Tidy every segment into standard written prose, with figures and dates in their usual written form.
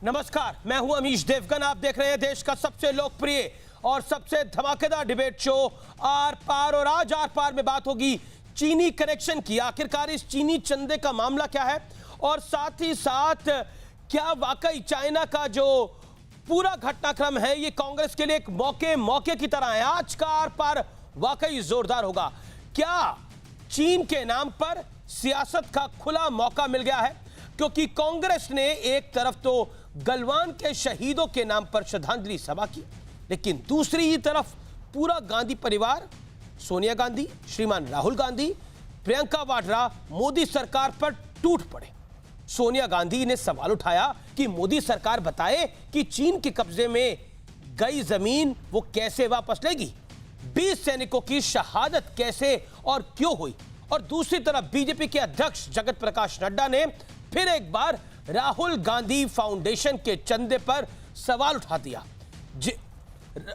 नमस्कार, मैं हूं अमीश देवगन। आप देख रहे हैं देश का सबसे लोकप्रिय और सबसे धमाकेदार डिबेट शो आर पार। और आज आर पार में बात होगी चीनी कनेक्शन की। आखिरकार इस चीनी चंदे का मामला क्या है और साथ ही साथ क्या वाकई चाइना का जो पूरा घटनाक्रम है ये कांग्रेस के लिए एक मौके की तरह है। आज का आर पार वाकई जोरदार होगा। क्या चीन के नाम पर सियासत का खुला मौका मिल गया है? क्योंकि कांग्रेस ने एक तरफ तो गलवान के शहीदों के नाम पर श्रद्धांजलि सभा की, लेकिन दूसरी ही तरफ पूरा गांधी परिवार, सोनिया गांधी, श्रीमान राहुल गांधी, प्रियंका वाड्रा मोदी सरकार पर टूट पड़े। सोनिया गांधी ने सवाल उठाया कि मोदी सरकार बताए कि चीन के कब्जे में गई जमीन वो कैसे वापस लेगी, 20 सैनिकों की शहादत कैसे और क्यों हुई। और दूसरी तरफ बीजेपी के अध्यक्ष जगत प्रकाश नड्डा ने फिर एक बार राहुल गांधी फाउंडेशन के चंदे पर सवाल उठा दिया।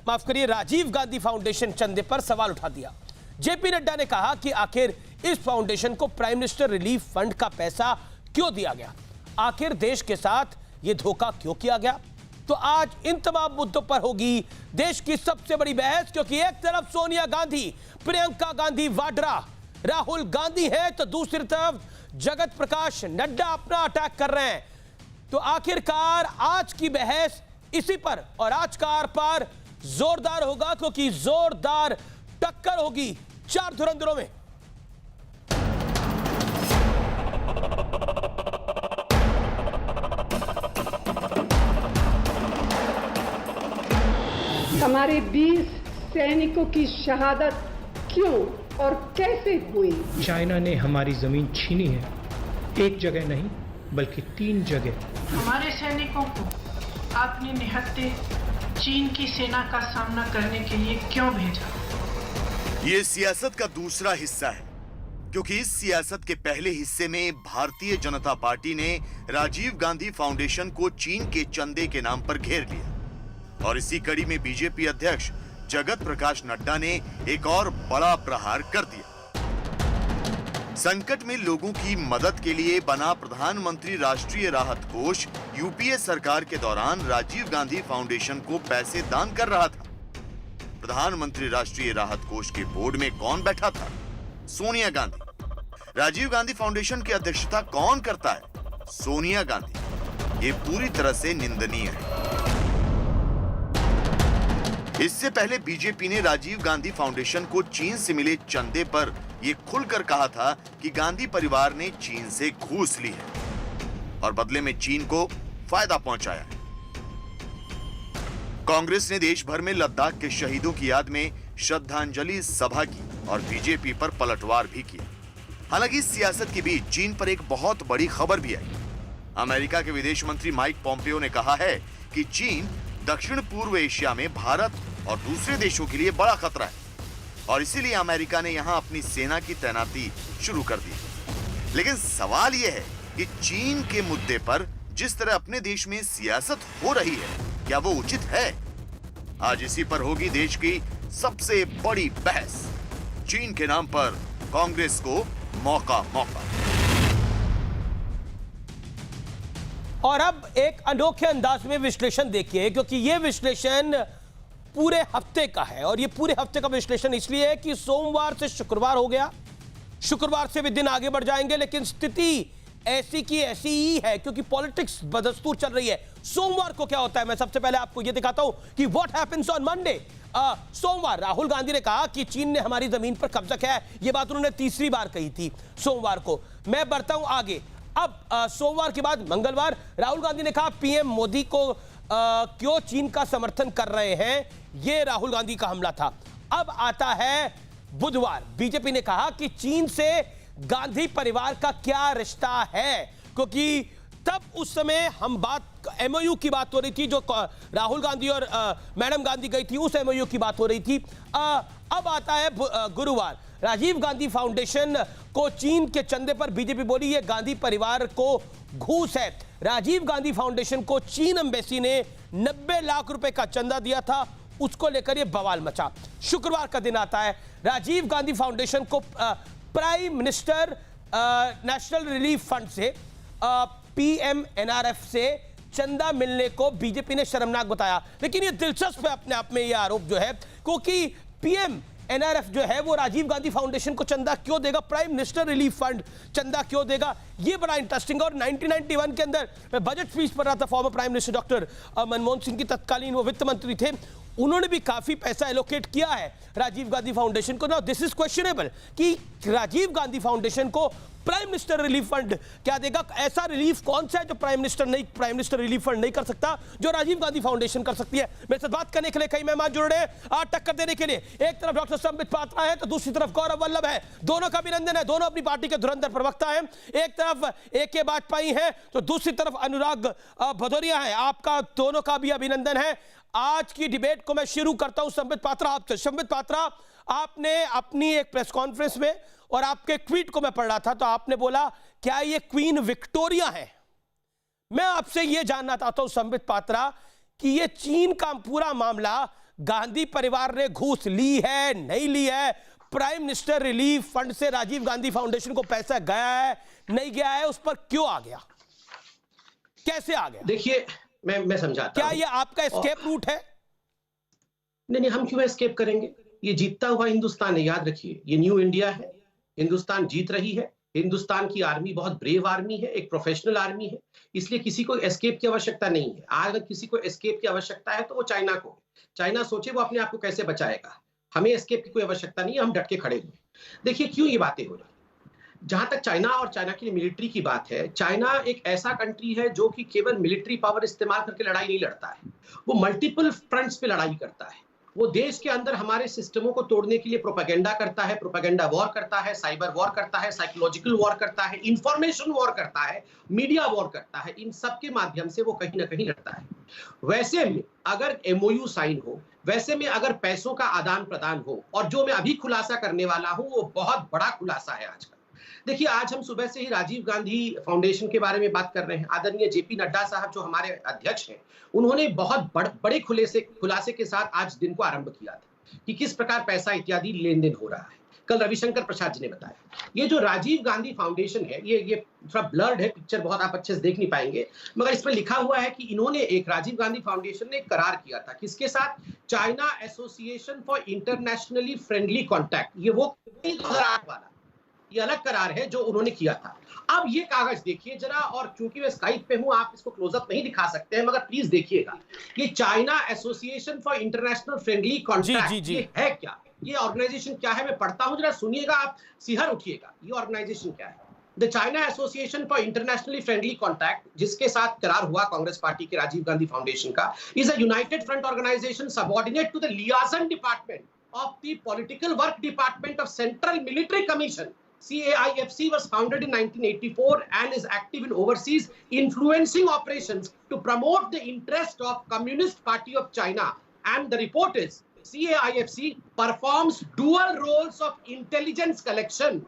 माफ करिए, राजीव गांधी फाउंडेशन चंदे पर सवाल उठा दिया। जेपी नड्डा ने कहा कि आखिर इस फाउंडेशन को प्राइम मिनिस्टर रिलीफ फंड का पैसा क्यों दिया गया, आखिर देश के साथ यह धोखा क्यों किया गया। तो आज इन तमाम मुद्दों पर होगी देश की सबसे बड़ी बहस, क्योंकि एक तरफ सोनिया गांधी, प्रियंका गांधी वाड्रा, राहुल गांधी है, तो दूसरी तरफ जगत प्रकाश नड्डा अपना अटैक कर रहे हैं। तो आखिरकार आज की बहस इसी पर और आज का आर पार जोरदार होगा, क्योंकि जोरदार टक्कर होगी 4 धुरंधरों में। हमारे 20 सैनिकों की शहादत क्यों और कैसे हुई? चाइना ने हमारी जमीन छीनी है, एक जगह नहीं बल्कि 3 जगह। हमारे सैनिकों को आपने निहत्थे चीन की सेना का सामना करने के लिए क्यों भेजा? ये सियासत का दूसरा हिस्सा है, क्योंकि इस सियासत के पहले हिस्से में भारतीय जनता पार्टी ने राजीव गांधी फाउंडेशन को चीन के चंदे के नाम पर घेर लिया और इसी कड़ी में बीजेपी अध्यक्ष जगत प्रकाश नड्डा ने एक और बड़ा प्रहार कर दिया। संकट में लोगों की मदद के लिए बना प्रधानमंत्री राष्ट्रीय राहत कोष यूपीए सरकार के दौरान राजीव गांधी फाउंडेशन को पैसे दान कर रहा था। प्रधानमंत्री राष्ट्रीय राहत कोष के बोर्ड में कौन बैठा था? सोनिया गांधी। राजीव गांधी फाउंडेशन की अध्यक्षता कौन करता है? सोनिया गांधी। ये पूरी तरह से निंदनीय है। इससे पहले बीजेपी ने राजीव गांधी फाउंडेशन को चीन से मिले चंदे पर यह खुलकर कहा था कि गांधी परिवार ने चीन से घूस ली है और बदले में चीन को फायदा पहुंचाया है। कांग्रेस ने देश भर में लद्दाख के शहीदों की याद में श्रद्धांजलि सभा की और बीजेपी पर पलटवार भी किया। हालांकि इस सियासत के बीच चीन पर एक बहुत बड़ी खबर भी आई। अमेरिका के विदेश मंत्री माइक पोम्पियो ने कहा है कि चीन दक्षिण पूर्व एशिया में भारत और दूसरे देशों के लिए बड़ा खतरा है और इसीलिए अमेरिका ने यहां अपनी सेना की तैनाती शुरू कर दी। लेकिन सवाल यह है कि चीन के मुद्दे पर जिस तरह अपने देश में सियासत हो रही है, क्या वो उचित है? आज इसी पर होगी देश की सबसे बड़ी बहस। चीन के नाम पर कांग्रेस को मौका। और अब एक अनोखे अंदाज में विश्लेषण देखिए, क्योंकि यह विश्लेषण पूरे हफ्ते का है और यह पूरे हफ्ते का विश्लेषण इसलिए है कि सोमवार से शुक्रवार हो गया, शुक्रवार से भी दिन आगे बढ़ जाएंगे, लेकिन स्थिति ऐसी की ऐसी ही है क्योंकि पॉलिटिक्स बदस्तूर चल रही है। सोमवार को क्या होता है, मैं सबसे पहले आपको यह दिखाता हूं कि व्हाट हैपेंस ऑन मंडे। सोमवार राहुल गांधी ने कहा कि चीन ने हमारी जमीन पर कब्जा किया है। यह बात उन्होंने तीसरी बार कही थी सोमवार को। मैं बढ़ता हूं आगे। अब सोमवार के बाद मंगलवार राहुल गांधी ने कहा पीएम मोदी को क्यों चीन का समर्थन कर रहे हैं, यह राहुल गांधी का हमला था। अब आता है बुधवार, बीजेपी ने कहा कि चीन से गांधी परिवार का क्या रिश्ता है, क्योंकि तब उस समय हम बात एमओयू की बात हो रही थी, जो राहुल गांधी और मैडम गांधी गई थी, उस एमओयू की बात हो रही थी। अब आता है गुरुवार, राजीव गांधी फाउंडेशन को चीन के चंदे पर बीजेपी बोली ये गांधी परिवार को घूस है। राजीव गांधी फाउंडेशन को चीन एम्बेसी ने 90 लाख रुपए का चंदा दिया था, उसको लेकर ये बवाल मचा। शुक्रवार का दिन आता है, राजीव गांधी फाउंडेशन को prime minister national relief fund से पीएमएनआरएफ से चंदा मिलने को बीजेपी ने शर्मनाक बताया। लेकिन ये दिलचस्प है अपने आप में ये आरोप जो है, क्योंकि पीएम एनआरएफ जो है वो राजीव गांधी फाउंडेशन को चंदा क्यों देगा, प्राइम मिनिस्टर रिलीफ फंड चंदा क्यों देगा, ये बड़ा इंटरेस्टिंग है। और 1991 के अंदर मैं बजट स्पीच पढ़ रहा था, former prime minister doctor Manmohan Singh की तत्कालीन वो वित्त मंत्री थे, उन्होंने भी काफी पैसा एलोकेट किया है राजीव गांधी फाउंडेशन को। नाउ दिस इज क्वेश्चनेबल कि राजीव गांधी फाउंडेशन को प्राइम मिनिस्टर रिलीफ फंड क्या देगा। ऐसा रिलीफ कौन सा है जो प्राइम मिनिस्टर रिलीफ फंड नहीं कर सकता, जो राजीव गांधी फाउंडेशन कर सकती है। मेरे साथ बात करने के लिए कई मेहमान जुड़ रहे हैं आज टक्कर देने के लिए। एक तरफ डॉक्टर संबित पात्रा है तो दूसरी तरफ गौरव वल्लभ है, दोनों का अभिनंदन है, दोनों अपनी पार्टी के धुरंधर प्रवक्ता हैं। एक तरफ AK वाजपेयी है तो दूसरी तरफ अनुराग भदौरिया है, आपका दोनों का भी अभिनंदन है। आज की डिबेट को मैं शुरू करता हूं संबित पात्रा आपसे। संबित पात्रा, आपने अपनी एक प्रेस कॉन्फ्रेंस में और आपके ट्वीट को मैं पढ़ रहा था तो आपने बोला क्या ये क्वीन विक्टोरिया है। मैं आपसे ये जानना चाहता हूं संबित पात्रा कि ये चीन का पूरा मामला गांधी परिवार ने घूस ली है नहीं ली है, प्राइम मिनिस्टर रिलीफ फंड से राजीव गांधी फाउंडेशन को पैसा गया है नहीं गया है, उस पर क्यों आ गया, कैसे आ गया? देखिए मैं समझाता क्या हूं। ये आपका एस्केप रूट है? नहीं, हम क्यों एस्केप करेंगे, ये जीतता हुआ हिंदुस्तान है, याद रखिए ये न्यू इंडिया है, हिंदुस्तान जीत रही है, हिंदुस्तान की आर्मी बहुत ब्रेव आर्मी है, एक प्रोफेशनल आर्मी है, इसलिए किसी को एस्केप की आवश्यकता नहीं है। अगर किसी को एस्केप की आवश्यकता है तो वो चाइना को, चाइना सोचे वो अपने आप को कैसे बचाएगा, हमें एस्केप की कोई आवश्यकता नहीं है, हम डट के खड़े हुए। देखिए क्यों ये बातें हो रही, जहां तक चाइना और चाइना की मिलिट्री की बात है, चाइना एक ऐसा कंट्री है जो कि केवल मिलिट्री पावर इस्तेमाल करके लड़ाई नहीं लड़ता है, वो मल्टीपल फ्रंट्स पे लड़ाई करता है। वो देश के अंदर हमारे सिस्टमों को तोड़ने के लिए प्रोपेगेंडा करता है, प्रोपेगेंडा वॉर करता है, साइबर वॉर करता है, साइकोलॉजिकल वॉर करता है, इंफॉर्मेशन वॉर करता है, मीडिया वॉर करता है, इन सब के माध्यम से वो कहीं ना कहीं लड़ता है। वैसे में अगर MOU साइन हो, वैसे में अगर पैसों का आदान प्रदान हो, और जो मैं अभी खुलासा करने वाला हूं वो बहुत बड़ा खुलासा है आज का। देखिए आज हम सुबह से ही राजीव गांधी फाउंडेशन के बारे में बात कर रहे हैं। आदरणीय JP नड्डा साहब जो हमारे अध्यक्ष हैं, उन्होंने बहुत बड़े खुलासे के साथ आज दिन को आरंभ किया था कि किस प्रकार पैसा इत्यादि लेन देन हो रहा है। कल रविशंकर प्रसाद जी ने बताया। ये जो राजीव गांधी फाउंडेशन है, ये थोड़ा ब्लर्ड है, पिक्चर बहुत आप अच्छे से देख नहीं पाएंगे, मगर इस पर लिखा हुआ है कि इन्होंने एक राजीव गांधी फाउंडेशन ने एक करार किया था, किसके साथ, China association for internationally friendly contact. ये वो 2008 वाला ये अलग करार है जो उन्होंने किया था। अब ये कागज देखिए जरा, और चूंकि मैं स्काइप पे हूं आप इसको क्लोजअप नहीं दिखा सकते हैं, मगर प्लीज देखिएगा। ये China association for international friendly contact ये है क्या, ये ऑर्गेनाइजेशन क्या है, मैं पढ़ता हूं, जरा सुनिएगा, आप सिहर उठिएगा। ये ऑर्गेनाइजेशन क्या है, the China association for internationally friendly contact, जिसके साथ करार हुआ कांग्रेस पार्टी के राजीव गांधी फाउंडेशन का, is a united front organisation subordinate to the liaison department of the political work department of central military commission. CAIFC was founded in 1984 and is active in overseas influencing operations to promote the interest of Communist Party of China. And the report is CAIFC performs dual roles of intelligence collection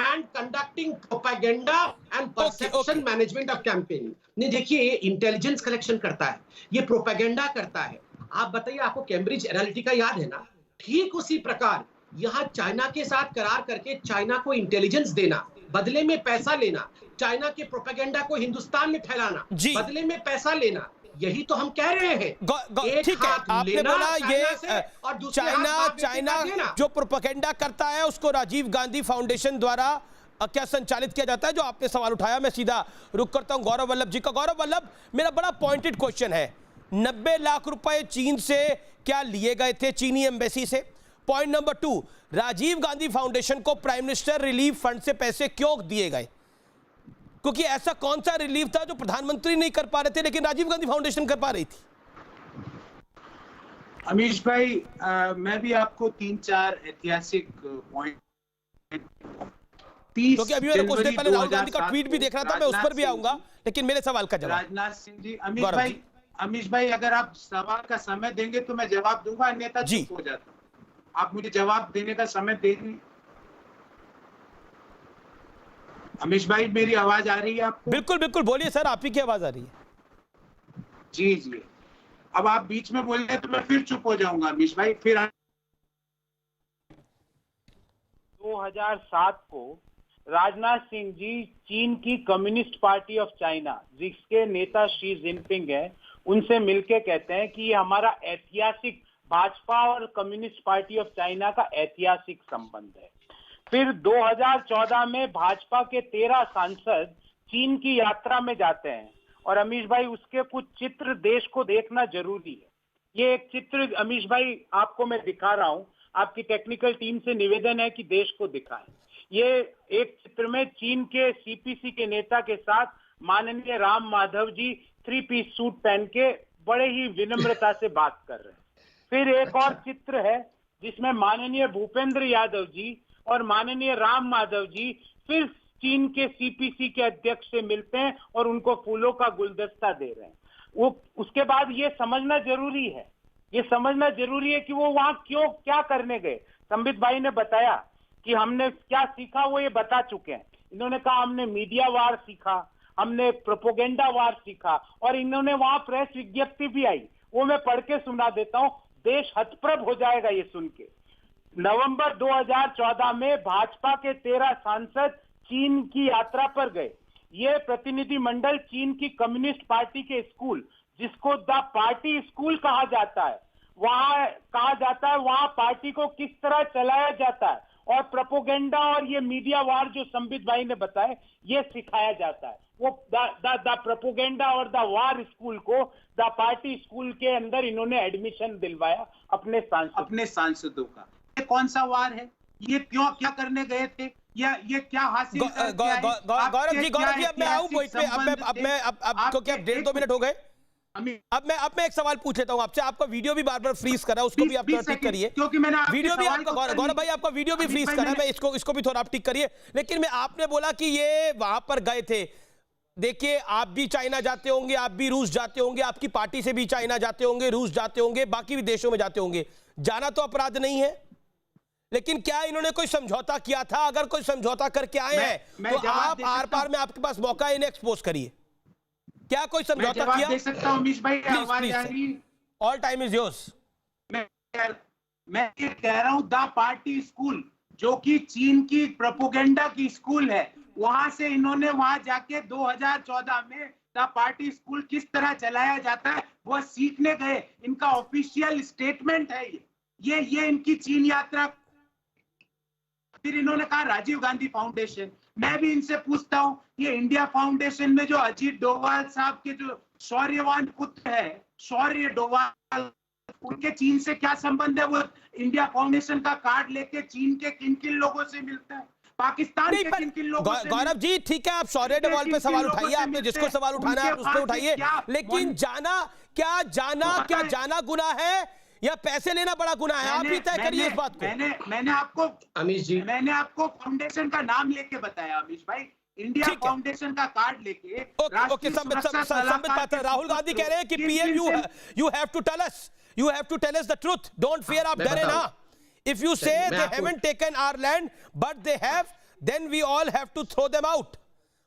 and conducting propaganda and perception management of campaigning. नहीं देखिए, ये intelligence collection करता है, ये propaganda करता है। आप बताइए, आपको कैम्ब्रिज एनालिटिका याद है ना, ठीक उसी प्रकार यहां चाइना के साथ करार करके चाइना को इंटेलिजेंस देना, बदले में पैसा लेना, चाइना के प्रोपेगेंडा को हिंदुस्तान में फैलाना, बदले में पैसा लेना, यही तो हम कह रहे हैं। ठीक है, आपने बोला ये चाइना जो प्रोपेगेंडा करता है उसको राजीव गांधी फाउंडेशन द्वारा क्या संचालित किया जाता है, जो आपने सवाल उठाया। मैं सीधा रुक करता हूं गौरव वल्लभ जी का। गौरव वल्लभ, मेरा बड़ा पॉइंटेड क्वेश्चन है, 90 लाख रुपए चीन से क्या लिए गए थे, चीनी एम्बेसी से? Point number 2, Rajiv Gandhi foundation को प्राइम मिनिस्टर रिलीफ फंड से पैसे क्यों दिए गए? क्योंकि ऐसा कौन सा रिलीफ था जो प्रधानमंत्री नहीं कर पा रहे थे लेकिन राजीव गांधी फाउंडेशन कर पा रही थी? अमीश भाई, मैं भी आपको 3-4 ऐतिहासिक पॉइंट, क्योंकि अभी मैंने कुछ देर पहले राहुल गांधी का ट्वीट भी देख रहा था, मैं उस पर भी आऊंगा, लेकिन मेरे सवाल का जवाब। राजनाथ सिंह जी, अमीश भाई अगर आप सवाल का समय देंगे तो मैं जवाब दूंगा, अन्यथा चुप हो जाता। आप मुझे जवाब देने का समय देंगे। अमीश भाई, मेरी आवाज आ रही है आपको? बिल्कुल बिल्कुल, बोलिए सर, आप ही की आवाज आ रही है। जी, अब आप बीच में बोल रहे तो मैं फिर चुप हो जाऊंगा अमीश भाई। फिर 2007 को राजनाथ सिंह जी चीन की कम्युनिस्ट पार्टी ऑफ चाइना, जिसके नेता शी जिनपिंग है, उनसे मिलके कहते हैं कि ये हमारा ऐतिहासिक भाजपा और कम्युनिस्ट पार्टी ऑफ चाइना का ऐतिहासिक संबंध है। फिर 2014 में भाजपा के 13 सांसद चीन की यात्रा में जाते हैं और अमीश भाई उसके कुछ चित्र देश को देखना जरूरी है। ये एक चित्र अमीश भाई आपको मैं दिखा रहा हूं, आपकी टेक्निकल टीम से निवेदन है कि देश को दिखाएं। ये एक चित्र में चीन के सीपीसी के नेता के साथ माननीय राम माधव जी 3 पीस सूट पहन के बड़े ही विनम्रता से बात कर रहे हैं। फिर एक और चित्र है जिसमें माननीय भूपेंद्र यादव जी और माननीय राम माधव जी फिर चीन के सीपीसी के अध्यक्ष से मिलते हैं और उनको फूलों का गुलदस्ता दे रहे हैं। वो उसके बाद ये समझना जरूरी है, कि वो वहां क्यों क्या करने गए। संबित भाई ने बताया कि हमने क्या सीखा, वो ये बता चुके हैं। इन्होंने कहा हमने मीडिया वार सीखा, हमने प्रोपोगेंडा वार सीखा, और इन्होंने वहां प्रेस विज्ञप्ति भी आई, वो मैं पढ़ के सुना देता हूं, देश हतप्रभ हो जाएगा ये सुन के। नवंबर 2014 में भाजपा के 13 सांसद चीन की यात्रा पर गए। ये प्रतिनिधि मंडल चीन की कम्युनिस्ट पार्टी के स्कूल, जिसको द पार्टी स्कूल कहा जाता है, वहां पार्टी को किस तरह चलाया जाता है और प्रोपोगेंडा और ये मीडिया वार जो संबित भाई ने बताया, ये सिखाया जाता है। वो द प्रोपोगेंडा और द वार स्कूल को द पार्टी स्कूल के अंदर इन्होंने एडमिशन दिलवाया अपने सांसदों का। ये कौन सा वार है? ये क्यों, क्या करने गए थे, या ये क्या हासिल करके आए? गौरव जी अब मैं आऊं पॉइंट पे। अब क्या 1.5-2 मिनट हो गए? अब मैं एक सवाल पूछ लेता हूं आपसे। आपका वीडियो भी बार-बार फ्रीज कर रहा है, उसको भी आप थोड़ा टिक करिए, क्योंकि मैंने वीडियो भी आपका गौरव भाई आपका वीडियो भी फ्रीज कर रहा है, मैं इसको भी थोड़ा आप टिक करिए। लेकिन मैं आपने बोला कि ये वहां पर गए थे। देखिए, आप भी चाइना जाते होंगे, आप भी रूस जाते होंगे, आपकी पार्टी से भी चाइना जाते होंगे, रूस जाते होंगे, बाकी भी देशों में जाते होंगे। जाना तो अपराध नहीं है, लेकिन क्या इन्होंने कोई समझौता किया था? अगर कोई समझौता करके आए हैं तो आप आर पार में आपके पास मौका है, इन्हें एक्सपोज करिए। क्या कोई समझौता किया? दे सकता हूं अमीश भाई, ऑल टाइम इज योर्स। मैं ये कह रहा हूं, द पार्टी स्कूल जो कि चीन की प्रोपोगेंडा की स्कूल है, वहां से इन्होंने वहां जाके 2014 में द पार्टी स्कूल किस तरह चलाया जाता है वो सीखने गए। इनका ऑफिशियल स्टेटमेंट है ये इनकी चीन यात्रा। फिर इन्होंने कहा राजीव गांधी फाउंडेशन। मैं भी इनसे पूछता हूं, ये इंडिया फाउंडेशन में जो अजीत डोभाल साहब के जो शौर्यवान पुत्र है, शौर्य डोभाल, उनके चीन से क्या संबंध है? वो इंडिया फाउंडेशन का कार्ड लेके चीन के किन किन लोगों से मिलता है, पाकिस्तान के किन किन लोगों से? गौरव जी ठीक है, आप शौर्य डोभाल पे सवाल उठाइए, आपने जिसको सवाल उठाना है आप उस पर उठाइए, लेकिन क्या जाना गुनाह है या पैसे लेना बड़ा गुनाह है? आप ही तय करिए इस बात को। मैंने आपको अमीश जी, मैंने आपको फाउंडेशन का नाम लेके बताया अमीश भाई, इंडिया फाउंडेशन का कार्ड लेके। ओके, राहुल गांधी कह रहे हैं कि PM you have to tell us the truth, don't fear, आप डरे ना। If you say they haven't taken our land but they have, then we all have to throw them out.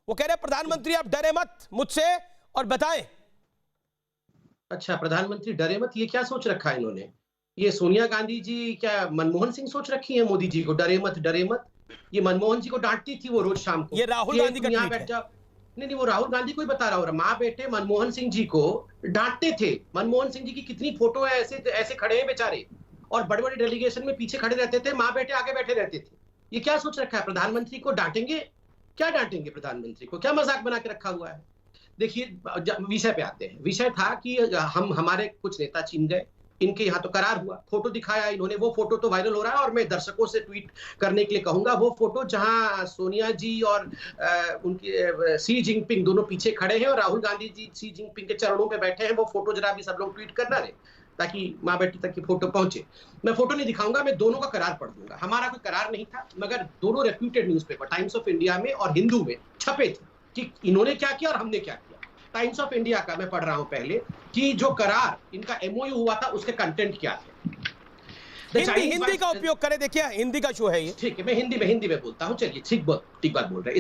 वो कह रहे हैं प्रधानमंत्री आप डरे मत मुझसे, और बताएं। अच्छा, प्रधानमंत्री डरे मत, ये क्या सोच रखा है इन्होंने? ये सोनिया गांधी जी क्या मनमोहन सिंह सोच रखी है मोदी जी को डरे मत डरे मत? ये मनमोहन जी को डांटती थी वो रोज शाम को। ये राहुल गांधी का यहाँ बैठ जाओ। नहीं, वो राहुल गांधी को ही बता रहा हूँ। माँ बेटे मनमोहन सिंह जी को डांटते थे। मनमोहन सिंह जी की कितनी फोटो है, ऐसे खड़े हैं बेचारे, और बड़े बड़े डेलीगेशन में पीछे खड़े रहते थे, माँ बेटे आगे बैठे रहते थे। ये क्या सोच रखा है? प्रधानमंत्री को डांटेंगे? क्या डांटेंगे प्रधानमंत्री को? क्या मजाक बना के रखा हुआ है? देखिए, विषय पे आते हैं। विषय था कि हमारे कुछ नेता चीन गए, इनके यहाँ तो करार हुआ, फोटो दिखाया इन्होंने। वो फोटो तो वायरल हो रहा है और मैं दर्शकों से ट्वीट करने के लिए कहूंगा, वो फोटो जहां सोनिया जी और उनके शी जिनपिंग दोनों पीछे खड़े हैं और राहुल गांधी जी शी जिनपिंग के चरणों पे बैठे हैं, वो फोटो जरा भी सब लोग ट्वीट करना रहे, ताकि माँ बेटी तक की फोटो पहुंचे। मैं फोटो नहीं दिखाऊंगा, मैं दोनों का करार पढ़ दूंगा। हमारा कोई करार नहीं था, मगर दोनों reputed newspaper times of India में और हिंदू में छपे थे कि इन्होंने क्या किया और हमने क्या किया। टाइम्स ऑफ इंडिया का मैं पढ़ रहा हूं पहले कि जो करार इनका एमओयू हुआ था उसके कंटेंट क्या थे। हिंदी का उपयोग करें, देखिए हिंदी का शो है ये। ठीक है, मैं हिंदी में बोलता हूँ। चलिए ठीक बात बोल रहे हैं।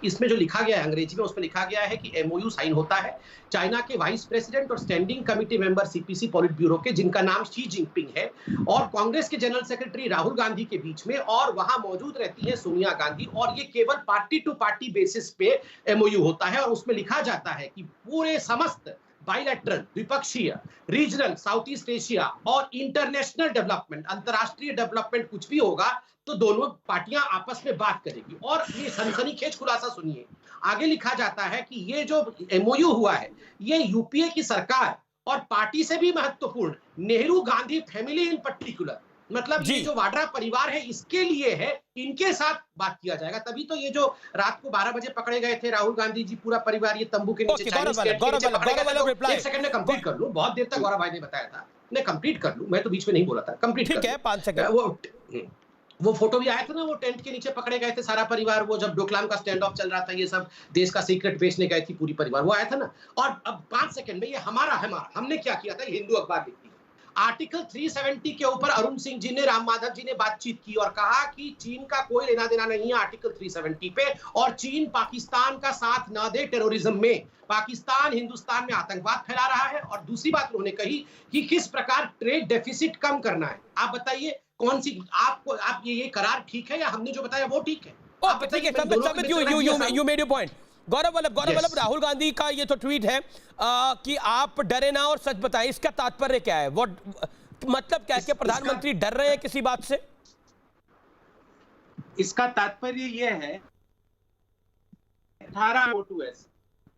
इसमें जो लिखा गया है अंग्रेजी में, उसमें लिखा गया है कि एमओयू साइन होता है चाइना के वाइस प्रेसिडेंट और standing committee member CPC politburo के, जिनका नाम शी जिनपिंग है, और कांग्रेस के जनरल सेक्रेटरी राहुल गांधी के बीच में, और वहां मौजूद रहती है सोनिया गांधी, और ये केवल पार्टी टू पार्टी बेसिस पे एमओयू होता है। और उसमें लिखा जाता है कि पूरे समस्त बाइलैटरल, द्विपक्षीय, रीजनल, साउथ ईस्ट एशिया और इंटरनेशनल डेवलपमेंट, अंतरराष्ट्रीय डेवलपमेंट कुछ भी होगा तो दोनों पार्टियां आपस में बात करेगी। और ये सनसनीखेज खुलासा सुनिए, आगे लिखा जाता है कि ये जो एमओयू हुआ है ये यूपीए की सरकार और पार्टी से भी महत्वपूर्ण Nehru Gandhi family in particular, मतलब ये जो वाड्रा परिवार है इसके लिए है, इनके साथ बात किया जाएगा। तभी तो ये जो रात को 12 बजे पकड़े गए थे राहुल गांधी जी, पूरा परिवार ये तंबू के नीचे चाइनीज गेट के नीचे पकड़े गए थे। एक सेकंड में कंप्लीट कर लूं, बहुत देर तक गौरव भाई ने बताया था, मैं कंप्लीट कर लूं, मैं तो बीच में नहीं बोला था, कंप्लीट ठीक है 5 सेकंड। वो फोटो भी आया था ना, वो टेंट के नीचे पकड़े गए थे सारा परिवार, वो जब डोकलाम का स्टैंड ऑफ चल रहा था, ये सब देश का सीक्रेट बेचने गए थी पूरी परिवार, वो आया था ना। और अब 5 सेकंड में ये हमारा हमने क्या किया था, हिंदू अखबार लिखती है, आर्टिकल 370 के ऊपर अरुण सिंह जी ने, राम माधव जी ने बातचीत की और कहा कि चीन का कोई लेना देना नहीं है आर्टिकल 370 पे, और चीन पाकिस्तान का साथ ना दे टेररिज्म में, पाकिस्तान हिंदुस्तान में आतंकवाद फैला रहा है। और दूसरी बात उन्होंने कही कि किस प्रकार ट्रेड डेफिसिट कम करना है। आप बताइए कौन सी, आप ये करार ठीक है या हमने जो बताया वो ठीक है? आप बताइए। You made your point. Gaurav Vallabh, Rahul Gandhi का ये तो ट्वीट है कि आप डरे ना और सच बताएं, इसका तात्पर्य क्या है? वो मतलब क्या है, प्रधानमंत्री डर रहे हैं किसी बात से? इसका तात्पर्य ये है, 18 फोटो है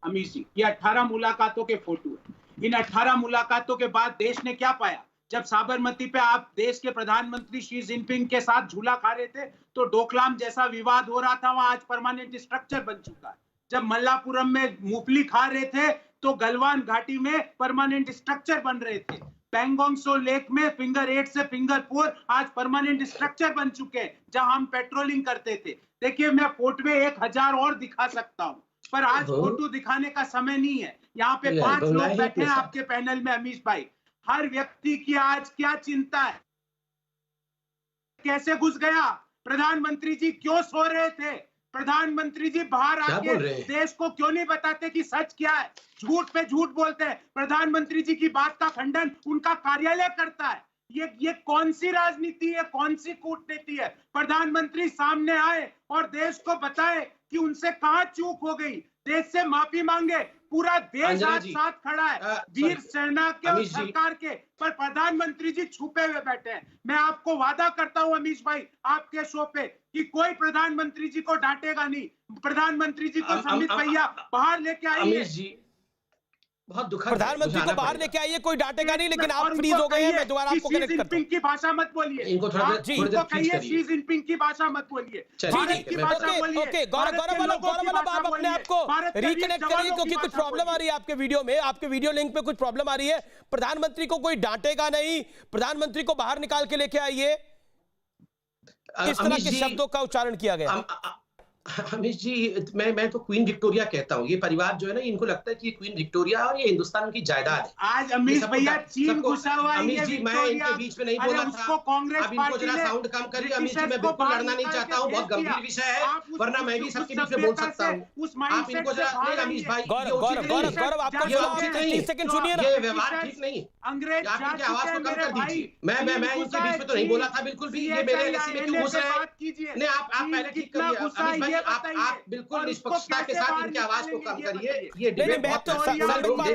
अमीश जी, ये 18 मुलाकातों के फोटो है। इन 18 मुलाकातों के बाद देश ने क्या पाया? जब साबरमती पे आप देश के प्रधानमंत्री शी जिनपिंग के साथ झूला खा रहे थे तो डोकलाम जैसा विवाद हो रहा था, वहां आज परमानेंट स्ट्रक्चर बन चुका है। जब मल्लापुरम में मूंगफली खा रहे थे तो गलवान घाटी में परमानेंट स्ट्रक्चर बन रहे थे। पैंगोंग सो लेक में फिंगर 8 से फिंगर 4 आज परमानेंट स्ट्रक्चर बन चुके हैं जहां हम पेट्रोलिंग करते थे। देखिए मैं फोटो में 1000 और दिखा सकता हूं, पर आज फोटो दिखाने का समय नहीं है। यहाँ पे 5 लोग बैठे हैं आपके पैनल में अमीश भाई, हर व्यक्ति की आज क्या चिंता है, कैसे घुस गया प्रधानमंत्री जी, क्यों सो रहे थे प्रधानमंत्री जी, बाहर आके देश को क्यों नहीं बताते कि सच क्या है? झूठ पे झूठ बोलते हैं। प्रधानमंत्री जी की बात का खंडन उनका कार्यालय करता है। ये कौन सी राजनीति है, कौन सी कूटनीति है? प्रधानमंत्री सामने आए और देश को बताए कि उनसे कहां चूक हो गई, देश से माफी मांगे। पूरा देश आज साथ खड़ा है वीर सेना के और सरकार के, पर प्रधानमंत्री जी छुपे हुए बैठे हैं। मैं आपको वादा करता हूं अमीश भाई आपके शो पे कि कोई प्रधानमंत्री जी को डांटेगा नहीं। प्रधानमंत्री जी को संबित भैया बाहर लेके आइए, बहुत दुखद, प्रधानमंत्री को बाहर लेके आइए, कोई डांटेगा नहीं, लेकिन आप फ्रीज हो गए हैं। मैं दोबारा आपको कनेक्ट करता हूं। की भाषा मत बोलिए, इनको थोड़ा इनको कहिए शी जिनपिंग की भाषा मत बोलिए, भारत की भाषा बोलिए। ओके गौरव, आप अपने आप को रिकनेक्ट करिए क्योंकि कुछ प्रॉब्लम आ रही है आपके वीडियो में, आपके वीडियो लिंक पे कुछ प्रॉब्लम आ रही है। प्रधानमंत्री को कोई डांटेगा नहीं, प्रधानमंत्री को बाहर निकाल के लेके आइए, इस तरह के शब्दों का उच्चारण किया गया। अमीश जी, मैं तो क्वीन विक्टोरिया कहता हूँ। ये परिवार जो है ना, इनको लगता है कि क्वीन विक्टोरिया और ये हिंदुस्तान की जायदाद है। आज अमीश भैया चीन घुसा हुआ है। अमीश जी, मैं इनके बीच में नहीं बोला था, आप इनको जरा साउंड कम करिए। अमीश जी, मैं बिल्कुल लड़ना नहीं चाहता हूँ, बहुत गंभीर विषय है, वरना मैं भी सबके बीच में बोल सकता हूँ। आप इनको जरा नहीं, अमीश भाई, गौरव आपको 30 सेकंड सुनिए ना, ये व्यवहार ठीक नहीं है। अंग्रेज आप इनकी आवाज को कम कर दीजिए। मैं इनके बीच में तो नहीं बोला था बिल्कुल भी। ये मेरे एलएसी में क्यों घुस रहे हैं? नहीं, आप पहले ठीक करिए अमीश भाई, आप बिल्कुल निष्पक्षता के साथ इनकी आवाज को कम करिए। ये डिबेट बहुत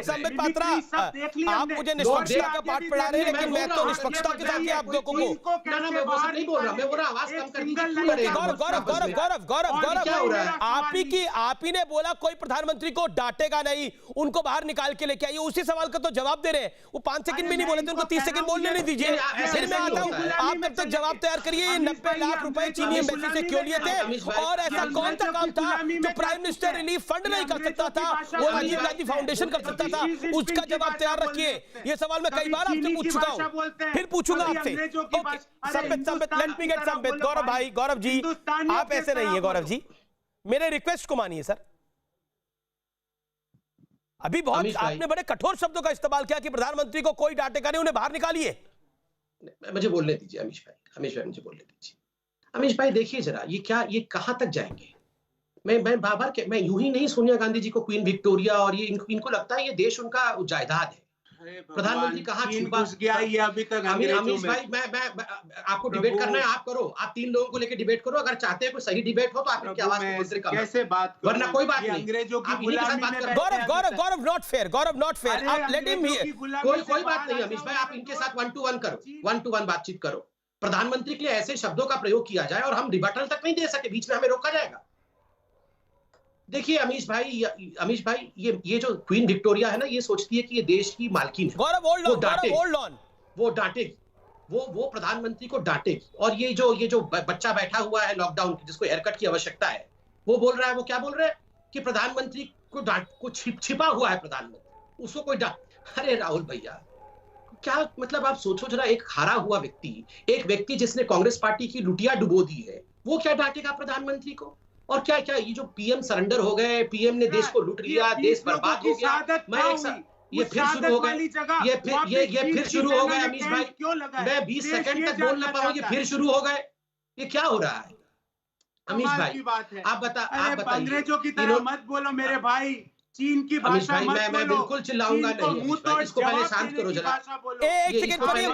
संबित पात्रा, आप मुझे निष्पक्षता का पाठ पढ़ा रहे हैं, लेकिन मैं तो निष्पक्षता के साथ आप लोगों को मैं वो नहीं बोल रहा, मैं बोल रहा आवाज कम कर दीजिए। गौरव, आप ही ने बोला कोई प्रधानमंत्री को डांटेगा नहीं, उनको बाहर निकाल के लेके आइए। उसी सवाल का तो जवाब दे रहे हैं। वो 5 सेकंड भी नहीं बोले थे, उनको 30 सेकंड बोलने नहीं दीजिए। फिर मैं आता हूं, आप तब तक जवाब तैयार करिए। 90 लाख रुपए चीनी एम्बेसी से क्यों लिए थे, और ऐसा कौन सा काम था जो प्राइम मिनिस्टर रिलीफ फंड नहीं कर सकता था, वो राजीव गांधी फाउंडेशन कर सकता था? उसका जवाब तैयार रखिए। ये सवाल मैं कई बार आपसे पूछ चुका हूं, फिर पूछूंगा आपसे। Sambit, let me get Sambit. Gaurav भाई, गौरव जी, आप ऐसे नहीं है गौरव जी, मेरे रिक्वेस्ट को मानिए सर। अभी बहुत आपने बड़े कठोर शब्दों का इस्तेमाल किया कि प्रधानमंत्री को कोई डांटेगा नहीं, उन्हें बाहर निकालिए। मुझे बोलने दीजिए अमीश भाई मुझे बोलने दीजिए। अमीश भाई देखिए जरा, ये कहां तक जाएंगे? मैं यूं ही नहीं सोनिया गांधी जी को क्वीन विक्टोरिया और ये इनको लगता है ये देश उनका जायदाद है। प्रधानमंत्री कहाँ घुस गया ये अभी तक अमीश भाई, मैं आपको डिबेट करना है, आप करो, आप 3 लोगों को लेकर डिबेट करो। अगर चाहते हैं कोई सही डिबेट हो तो आप इनकी आवाज को कैसे बात करूं? वरना कोई बात नहीं, अंग्रेजों की आप इन्हीं के साथ बात करें। गौरव नॉट फेयर, आप लेट हिम हियर। कोई बात नहीं अमीश भाई, आप इनके साथ 1 to 1 करो, 1 to 1 बातचीत करो। प्रधानमंत्री के लिए ऐसे शब्दों का प्रयोग किया जाए और हम रिबटल तक नहीं दे सके, बीच में हमें रोका जाएगा। देखिए अमीश भाई, ये जो क्वीन विक्टोरिया है ना, ये सोचती है कि ये देश की मालकिन है। गौरव होल्ड ऑन, वो डांटेगी, वो प्रधानमंत्री को डांटेगी। और ये जो बच्चा बैठा हुआ है लॉकडाउन जिसको हेयर कट की आवश्यकता है, वो बोल रहा है, वो क्या बोल रहा है कि प्रधानमंत्री को छिपा हुआ है प्रधानमंत्री, उसको कोई अरे राहुल भैया, क्या मतलब आप सोचो जरा, एक हारा हुआ व्यक्ति, एक व्यक्ति जिसने कांग्रेस पार्टी की लुटिया डुबो दी है, वो क्या डांटेगा प्रधानमंत्री को? और क्या ये जो पीएम सरेंडर हो गए, पीएम ने देश को लूट लिया, देश बर्बाद हो गया, ये फिर शुरू हो गए, ये फिर शुरू हो गए अमीश भाई, मैं 20 सेकंड तक बोल ना पाऊं, ये फिर शुरू हो गए, ये क्या हो रहा है अमीश भाई? आप बताइए। अंग्रेजों की तरह मत बोलो मेरे भाई, चीन की भाषा मत बोलो। मैं बिल्कुल चिल्लाऊंगा नहीं, इसको पहले शांत करो जरा। एक सेकंड करिए,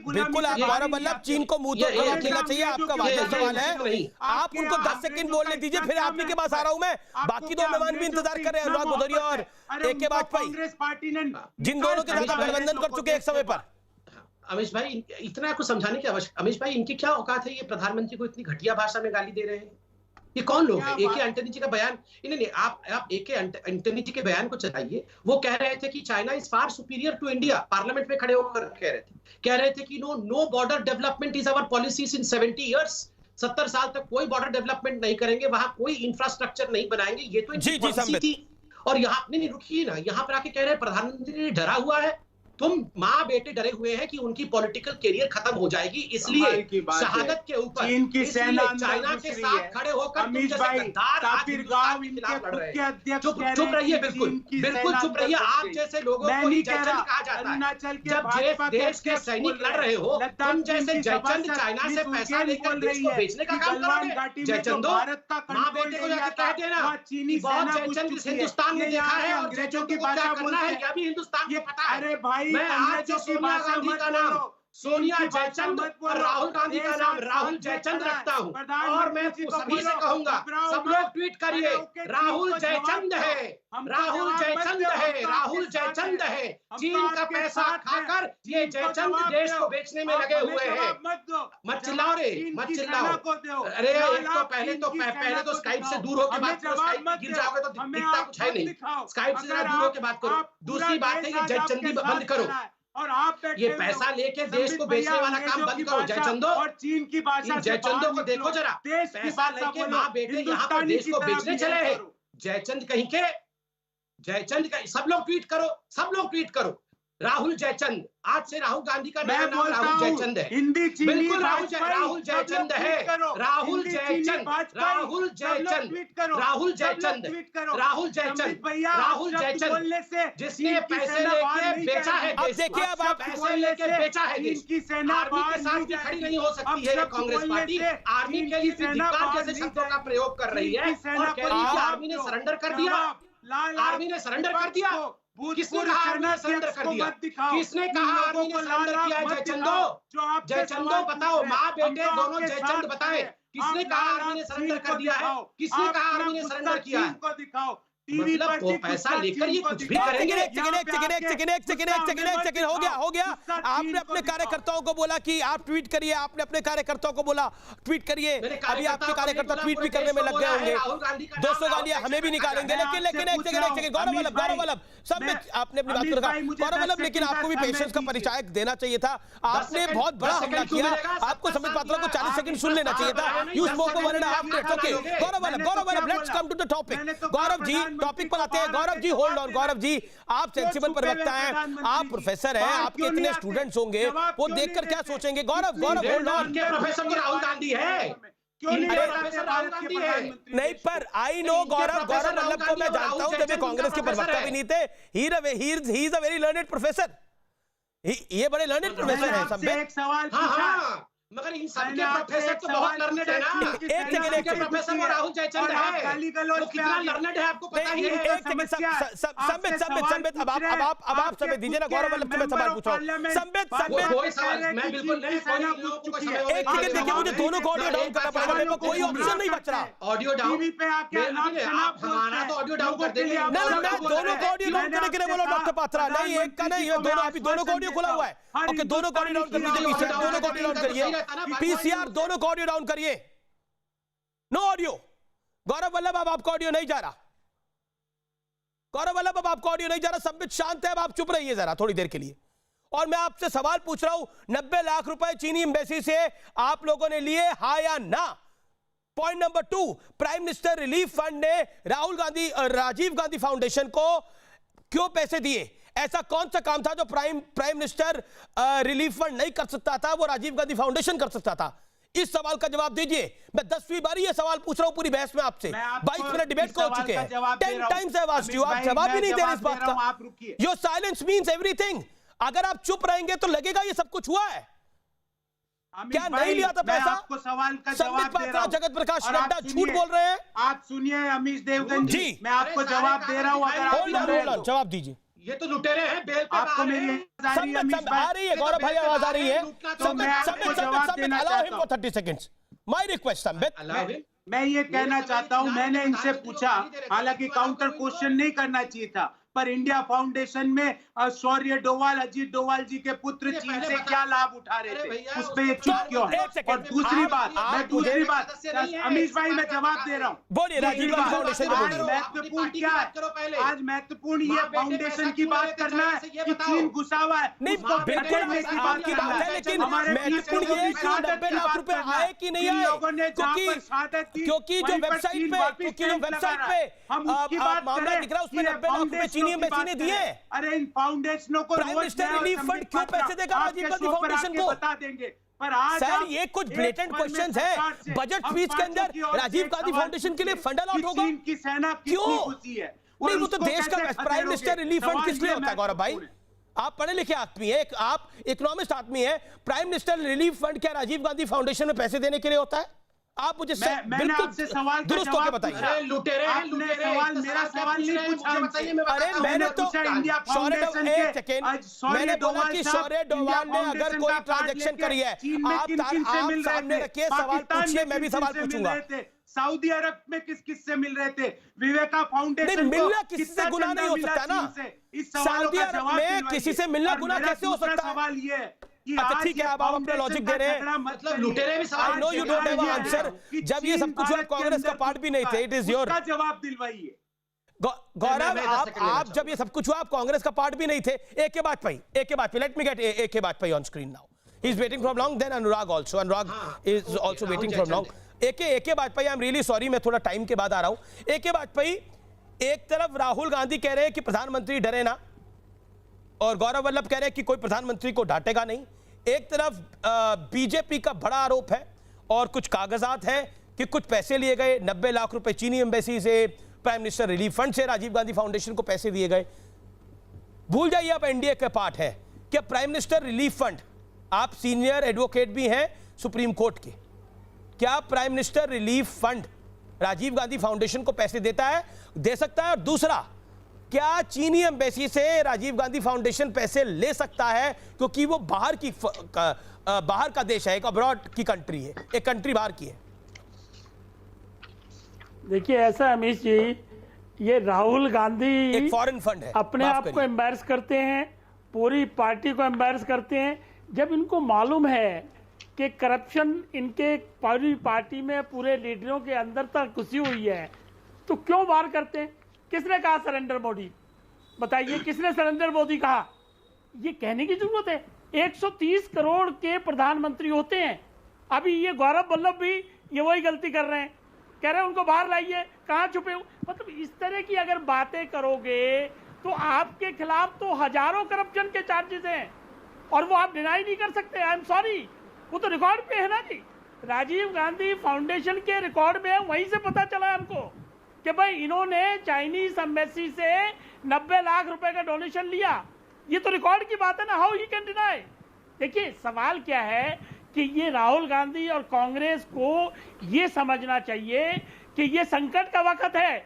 बिल्कुल आप गौरव वल्लभ चीन को मुंह तोड़ जवाब देना चाहिए। आपका वाजिब सवाल है, आप उनको 10 सेकंड बोलने दीजिए, फिर आप ही के पास आ रहा हूं मैं। बाकी 2 मेहमान भी इंतजार कर रहे हैं, अनुराग भदौरिया और AK वाजपेयी, कांग्रेस पार्टी ने जिन दोनों के साथ गठबंधन कर चुके एक समय पर। अमीश भाई, इतना कुछ समझाने की आवश्यकता, अमीश भाई इनकी क्या औकात है, ये प्रधानमंत्री को इतनी घटिया भाषा में गाली दे रहे हैं? ये कौन लोग हैं? AK एंटनी जी का बयान, नहीं, आप AK एंटनी जी के बयान को चलाइए। वो कह रहे थे कि China is far superior to India, parliament में खड़े होकर कह रहे थे कि no border development is our policies in 70 years. 70 साल तक कोई बॉर्डर डेवलपमेंट नहीं करेंगे, वहां कोई इंफ्रास्ट्रक्चर नहीं बनाएंगे, ये तो इनकी पॉलिसी थी। और यहाँ नहीं रुकिए ना, यहाँ पर आके कह रहे हैं प्रधानमंत्री डरा हुआ है। तुम माँ बेटे डरे हुए हैं कि उनकी पॉलिटिकल कैरियर खत्म हो जाएगी, इसलिए शहादत के ऊपर चीन की सेना चाइना के साथ खड़े होकर अमीश भाई चुप रहिए, बिल्कुल चुप रहिए। आप जैसे लोगों को ही जयचंद कहा जाता है। जब देश के सैनिक लड़ रहे हो, तुम जैसे जयचंद चाइना से पैसा लेकर देश को बेचने का काम करोगे। जयचंदो, माँ बेटे को जाकर कह देना बहुत जयचंद हिंदुस्तान में देखा है और जयचंद को क्या करना है यह भी हिंदुस्तान को पता है। अरे भाई, मैं आज जो सोनिया गांधी का नाम सोनिया जयचंद और राहुल गांधी का नाम राहुल जयचंद रखता हूं, और मैं सभी से कहूंगा, सब लोग ट्वीट करिए, राहुल जयचंद है, राहुल जयचंद है, राहुल जयचंद है। चीन का पैसा खाकर ये जयचंद देश को बेचने में लगे हुए हैं। मत चिल्लाओ रे, मत चिल्लाओ। अरे एक तो पहले तो स्काइप से दूर होकर बात करो, स्काइप गिर जाओगे तो दिखता कुछ है नहीं। स्काइप से जरा दूर होकर बात करो। दूसरी बात है, ये जयचंदी बंद करो, और आप ये पैसा लेके देश को बेचने वाला काम बंद करो। जयचंदो और चीन की भाषा, जयचंदो को देखो जरा, पैसा लेके माँ बेटे यहाँ पर देश को बेचने चले हैं। जयचंद कहीं के, जयचंद का सब लोग ट्वीट करो, राहुल जयचंद। आज से राहुल गांधी का नया नाम राहुल जयचंद है। हिंदी बिल्कुल राहुल जयचंद है, राहुल जयचंद, राहुल जयचंद, राहुल जयचंद, राहुल जयचंद, राहुल जयचंद, जिसने पैसे लेके बेचा है। अब देखिए, अब आप पैसे लेके बेचा है देश की सेना, आर्मी के साथ भी खड़ी नहीं हो सकती है कांग्रेस पार्टी। आर्मी के लिए धिक्कार जैसे शब्दों का प्रयोग कर रही है और कह रही है आर्मी ने सरेंडर कर दिया, आर्मी ने सरेंडर कर दिया। किसने कहा आर्मी ने सरेंडर कर दिया? किसने कहा आर्मी ने सरेंडर किया है? जयचंदो बताओ, माँ बेटे दोनों जयचंद बताए, किसने कहा आर्मी ने सरेंडर कर दिया है? किसने कहा आर्मी ने सरेंडर किया है? मतलब वो पैसा लेकर ये कुछ भी करेंगे। एक सेकंड, हो गया। आपने अपने कार्यकर्ताओं को बोला कि आप ट्वीट करिए, आपने अपने कार्यकर्ताओं को बोला ट्वीट करिए। अभी आपके कार्यकर्ता ट्वीट भी करने में लग गए होंगे। 200 गालियां हमें भी निकालेंगे, लेकिन एक सेकंड, गौरव वल्लभ सब में आपने अपनी बात को रखा। गौरव वल्लभ, लेकिन आपको भी पेशेंस का परिचय देना चाहिए था। आपने बहुत बड़ा हमला किया, आपको संबित पात्रा को 40 सेकंड सुन लेना चाहिए था। You spoke for 1.5 minutes. Okay Gaurav Vallabh, let's come to the topic. Gaurav ji, topic पर आते हैं। गौरव जी होल्ड ऑन, गौरव जी आप सेंसिबल प्रवक्ता हैं, आप प्रोफेसर हैं, आपके इतने स्टूडेंट्स होंगे, वो देखकर क्या सोचेंगे? गौरव होल्ड ऑन। प्रोफेसर तो राहुल गांधी है, क्यों नहीं प्रोफेसर राहुल गांधी है? नहीं, पर आई नो गौरव वल्लभ को मैं जानता हूं, जब ये कांग्रेस के प्रवक्ता भी नहीं थे। He is a very learned professor. ये बड़े लर्नेड प्रोफेसर हैं आपसे संबित। एक सवाल हाँ पूछा। हाँ, मगर इन सबके मैंने आपसे प्रोफेसर एक तो बहुत सवाल लर्नेड है ना। पूछा कि एक सेकंड, इनके प्रोफेसर वो राहुल जयचंद और आप है, गाली गलौज तो पे कितना आ गए। लर्नेड है आपको पता ही नहीं, है। एक सेकंड, संबित अब आप समय दीजिए ना। गौरव वल्लभ से मैं सवाल पूछ रहा हूँ। संबित कोई सवाल मैं बिल्कुल नहीं, कोई लोगों को समय एक सेकंड देखिए, मुझे दोनों को ऑडियो डाउन करना पड़ेगा, मेरे को कोई ऑप्शन नहीं बच रहा। ऑडियो डाउन टीवी पे आके आप हमारा तो ऑडियो डाउन कर देंगे। नहीं, मैं दोनों को ऑडियो डाउन करने के लिए बोला डॉक्टर पात्रा, नहीं एक का नहीं, ये दोनों, अभी दोनों को ऑडियो खुला हुआ है। ओके, दोनों को ऑडियो डाउन कर दीजिए। पीसीआर दोनों को ऑडियो डाउन करिए, पीसीआर दोनों को ऑडियो डाउन करिए। No audio. गौरव वल्लभ अब आपका ऑडियो नहीं जा रहा, गौरव वल्लभ अब आपका ऑडियो नहीं जा रहा। संबित शांत है, अब आप चुप रहिए जरा थोड़ी देर के लिए। और मैं आपसे सवाल पूछ रहा हूं, 90 लाख रुपए चीनी एम्बेसी से आप लोगों ने लिए, हाँ या ना? Point number 2, prime minister relief fund ने राजीव गांधी फाउंडेशन को क्यों पैसे दिए? ऐसा कौन सा काम था जो प्राइम मिनिस्टर रिलीफ फंड नहीं कर सकता था, वो राजीव गांधी फाउंडेशन कर सकता था? इस सवाल का जवाब दीजिए। मैं 10वीं बार ये सवाल पूछ रहा हूं पूरी बहस में आपसे। 22 मिनट डिबेट को हो चुके हैं, 10 टाइम्स आई आस्क्ड यू, आप जवाब ही नहीं दे रहे इस बात का। Your silence means everything. अगर आप चुप रहेंगे तो लगेगा ये सब कुछ हुआ है। क्या नहीं लिया था पैसा? आपको सवाल का संबित जवाब दे रहा पात्रा, हूं। जगत प्रकाश और आप नड्डा सुनिए, झूठ बोल रहे हैं। आप सुनिए अमीश देवगन जी। जी, मैं आपको जवाब दे रहा हूं। अगर आप होल्ड ऑन, जवाब दीजिए। ये तो लुटेरे हैं, बेल पे आपको मेरी आवाज आ रही है अमीश भाई? आ रही है, गौरव भाई आवाज आ रही है। तो मैं आपको जवाब देना allow him चाहता for 30 seconds. My request, Sambit. मैं ये कहना चाहता हूं, मैंने इनसे पूछा, हालांकि काउंटर क्वेश्चन नहीं करना चाहिए था, पर इंडिया फाउंडेशन में शौर्य डोवाल, अजीत डोवाल जी के पुत्र चीन से क्या लाभ उठा रहे थे, उस पे ये चुप क्यों है? और दूसरी बात, अमीश भाई मैं जवाब दे रहा हूँ। बोलिए, राजीव गांधी फाउंडेशन को बोलिए। महत्वपूर्ण क्या है? आज महत्वपूर्ण ये फाउंडेशन की बात करना है कि चीन घुसा हुआ है। नहीं, बिल्कुल आपकी बात है, लेकिन महत्वपूर्ण ये है कि 90 लाख रुपए आए कि नहीं आए, क्योंकि जो वेबसाइट पे मामला दिख रहा है उसमें 90 लाख रुपए चीनी एम्बेसी ने दिए। अरे इन फाउंडेशनों को प्राइम मिनिस्टर रिलीफ फंड क्यों पैसे देगा राजीव गांधी फाउंडेशन को? बता देंगे। पर आज सर ये कुछ ब्लेटेंट क्वेश्चंस हैं। बजट स्पीच के अंदर राजीव गांधी फाउंडेशन के लिए फंड अलॉट होगा की सेना क्यों? खुशी है? नहीं, वो तो देश का प्राइम मिनिस्टर रिलीफ फंड किस लिए होता है गौरव भाई? आप पढ़े लिखे आदमी है, आप इकोनॉमिस्ट आदमी है। प्राइम मिनिस्टर रिलीफ फंड क्या राजीव गांधी फाउंडेशन में पैसे देने के लिए होता है? आप मुझे बिल्कुल दुरुस्त होकर बताइए। लुटेरे हैं, लुटेरे। मेरा सवाल नहीं पूछा बताइए। अरे मैंने तो मैंने बोला कि शौर्य डोवाल ने अगर कोई ट्रांजैक्शन करी है, आप सामने रखिए, सवाल पूछिए, मैं भी सवाल पूछूंगा। सऊदी अरब में किस किस से मिल रहे थे? विवेका फाउंडेशन मिलना किसी से गुनाह नहीं हो सकता ना। सऊदी अरब में किसी से मिलना गुनाह कैसे हो सकता है? सवाल ये है। अच्छा ठीक है, अब आप अपना लॉजिक दे रहे हैं। मतलब लुटेरे भी I know you don't have an answer। जब ये सब कुछ आप कांग्रेस का पार्ट भी नहीं थे, इट इज योर जवाब दिलवाइए। गौरव, आप जब ये सब कुछ हुआ आप कांग्रेस का पार्ट भी नहीं थे। एक के बाद लेट मी गेट एक के बाद on screen now. He is waiting from long, then Anurag also, Anurag is also waiting from long. एक के बाद आई एम रियली सॉरी, मैं थोड़ा टाइम के बाद आ रहा हूं। एक के बाद एक तरफ राहुल गांधी कह रहे हैं कि प्रधानमंत्री डरे ना, और गौरव वल्लभ कह रहे हैं कि कोई प्रधानमंत्री को डांटेगा नहीं। एक तरफ बीजेपी का बड़ा आरोप है और कुछ कागजात हैं कि कुछ पैसे लिए गए, 90 लाख रुपए चीनी एम्बेसी से, प्राइम मिनिस्टर रिलीफ फंड से राजीव गांधी फाउंडेशन को पैसे दिए गए। भूल जाइए आप एनडीए का पार्ट है। क्या प्राइम मिनिस्टर रिलीफ फंड, आप सीनियर एडवोकेट भी हैं सुप्रीम कोर्ट के, क्या prime minister relief fund Rajiv Gandhi foundation को पैसे देता है, दे सकता है? और दूसरा, क्या चीनी एम्बेसी से राजीव गांधी फाउंडेशन पैसे ले सकता है, क्योंकि वो बाहर का देश है, एक अब्रॉड की कंट्री है, एक कंट्री बाहर की है? देखिए ऐसा अमीश जी, ये राहुल गांधी एक फॉरेन फंड है, अपने आप को एम्बैरस करते हैं, पूरी पार्टी को एम्बैरस करते हैं। जब इनको मालूम है कि करप्शन इनके पूरी पार्टी में पूरे लीडरों के अंदर तक घुसी हुई है, तो क्यों वार करते हैं? किसने कहा सरेंडर मोदी? बताइए, किसने सरेंडर मोदी कहा? ये कहने की जरूरत है? 130 करोड़ के प्रधानमंत्री होते हैं। अभी ये गौरव वल्लभ भी ये वही गलती कर रहे हैं, कह रहे हैं उनको बाहर लाइए, कहाँ छुपे हो? मतलब इस तरह की अगर बातें करोगे तो आपके खिलाफ तो हजारों करप्शन के चार्जेस हैं, और वो आप डिनाई नहीं कर सकते। आई एम सॉरी, वो तो रिकॉर्ड पे है ना जी। राजीव गांधी फाउंडेशन के रिकॉर्ड में है, वहीं से पता चला हमको कि भाई इन्होंने चाइनीज एम्बेसी से 90 लाख रुपए का डोनेशन लिया। ये तो रिकॉर्ड की बात है ना, हाउ ही कैन डिनाई। देखिए सवाल क्या है कि ये राहुल गांधी और कांग्रेस को ये समझना चाहिए कि ये संकट का वक्त है,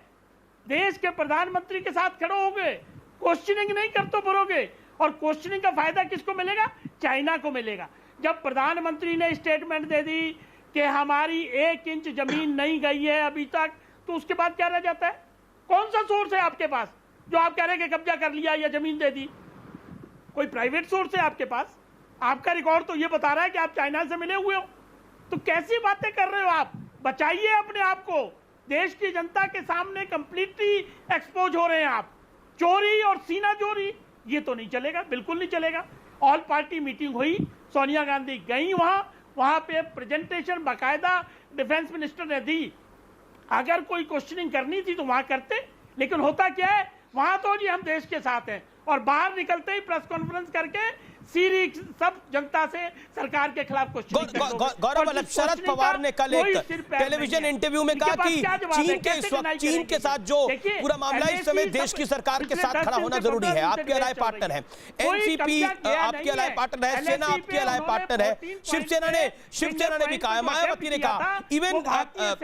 देश के प्रधानमंत्री के साथ खड़े होगे, क्वेश्चनिंग नहीं कर तो बरोगे, और क्वेश्चनिंग का फायदा किसको मिलेगा? चाइना को मिलेगा। जब प्रधानमंत्री ने स्टेटमेंट दे दी कि हमारी 1 इंच जमीन नहीं गई है अभी तक, तो उसके बाद क्या रह जाता है? कौन सा सोर्स है आपके पास जो आप कह रहे हैं कि कब्जा कर लिया या जमीन दे दी? कोई प्राइवेट सोर्स है आपके पास? आपका रिकॉर्ड तो ये बता रहा है कि आप चाइना से मिले हुए हो। तो कैसी बातें कर रहे हो आप? बचाइए अपने आप को, देश की जनता के सामने कंप्लीटली एक्सपोज हो रहे हैं आप। चोरी और सीना चोरी ये तो नहीं चलेगा, बिल्कुल नहीं चलेगा। ऑल पार्टी मीटिंग हुई, सोनिया गांधी गई वहां पे प्रेजेंटेशन बाकायदा डिफेंस मिनिस्टर ने दी। अगर कोई क्वेश्चनिंग करनी थी तो वहां करते, लेकिन होता क्या है, वहां तो जी हम देश के साथ हैं, और बाहर निकलते ही प्रेस कॉन्फ्रेंस करके सीरी सब जनता से सरकार के खिलाफ क्वेश्चन। गौरव वल्लभ, शरद पवार ने कल एक टेलीविजन इंटरव्यू में कहा कि चीन के साथ जो पूरा मामला इस समय देश की सरकार के साथ खड़ा होना जरूरी है। आपके अलाय पार्टनर है, एनसीपी आपके अलाय पार्टनर है, सेना आपके अलाय पार्टनर है, शिवसेना ने भी कहा, मायावती ने कहा, इवन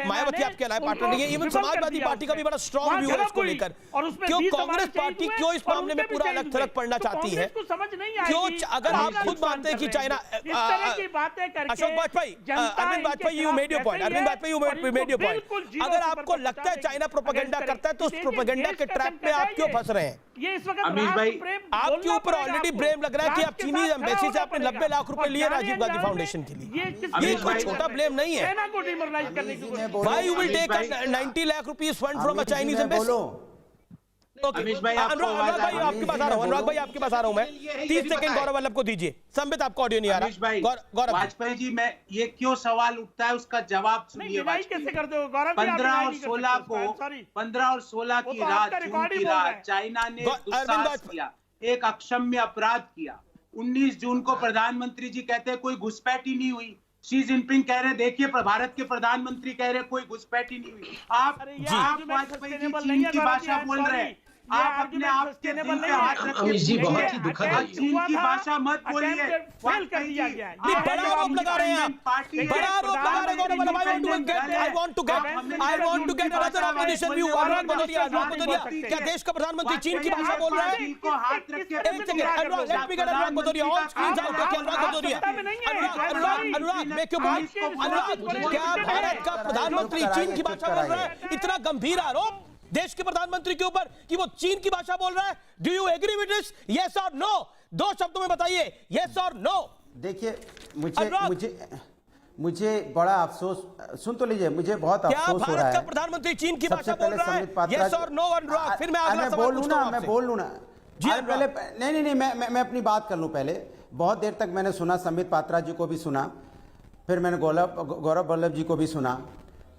मायावती आपके अलाय पार्टनर नहीं है, इवन समाजवादी पार्टी का भी बड़ा स्ट्रॉन्ग व्यू है इसको लेकर। क्यों कांग्रेस पार्टी क्यों इस मामले में पूरा अलग थलग पड़ना चाहती है? क्यों अगर आप खुद मानते हैं कि China, Ashok Vajpayee, Arvind Vajpayee, you made your point, Arvind Vajpayee you made your point. अगर आपको लगता है चाइना प्रोपेगेंडा करता है तो उस प्रोपेगेंडा के ट्रैप में आप क्यों फंस रहे हैं? ये इस वक्त अमीश भाई, आपके ऊपर ऑलरेडी ब्लेम लग रहा है कि आप चीनी एम्बेसी से आपने 90 लाख रुपए लिए राजीव गांधी फाउंडेशन के लिए। ये कोई छोटा ब्लेम नहीं है। Why you will take 90 lakh rupees fund from a Chinese embassy? Amish भाई, अनुराग भाई आपके पास आ रहा हूं, अनुराग भाई आपके पास आ रहा हूं मैं। 30 सेकंड गौरव वल्लभ को दीजिए। संबित आपको ऑडियो नहीं आ अमीश भाई, रहा। गौरव वाजपेयी जी, मैं ये क्यों सवाल उठता है उसका जवाब सुनिए। कैसे करते हो गौरव? 15 और 16 की रात, जून की रात, चाइना ने दुस्साहस किया, एक अक्षम्य अपराध किया। 19 जून को प्रधानमंत्री जी कहते हैं कोई घुसपैठी नहीं हुई। शी जिनपिंग कह रहे देखिए, भारत के प्रधानमंत्री कह रहे कोई घुसपैठी नहीं हुई। आप वाजपेयी जी चीन की भाषा बोल रहे हैं, आप अपने आप के दिल पे हाथ रख के अमीश जी बहुत ही दुखद है। चीन की भाषा मत बोलिए। फेल कर दिया गया है। बड़ा आरोप लगा रहे हैं आप, बड़ा आरोप लगा रहे हैं Gaurav Vallabh. I want to get another opposition view। अनुराग भदौरिया, क्या देश का प्रधानमंत्री चीन की भाषा बोल रहा है? को हाथ रख के एक second, Anurag Bhadauria, on screen out होकर अनुराग भदौरिया, अनुराग मैं क्यों बात, अनुराग क्या भारत का प्रधानमंत्री चीन की भाषा बोल रहा है? इतना गंभीर आरोप देश के प्रधानमंत्री के ऊपर कि वो चीन की भाषा बोल रहा है। Do you agree with this? Yes और नो? 2 शब्दों में बताइए, यस और नो। देखिए मुझे बड़ा अफसोस, सुन तो लीजिए, मुझे बहुत अफसोस हो रहा है। भारत का प्रधानमंत्री चीन की भाषा बोल रहा है? यस और नो अनुराग? फिर मैं अगला सवाल पूछता हूं आपसे। मैं बोल लूं ना जी? पहले नहीं, मैं अपनी बात कर लूं। पहले बहुत देर तक मैंने सुना, संबित पात्रा जी को भी सुना, फिर मैंने गौरव वल्लभ जी को भी सुना।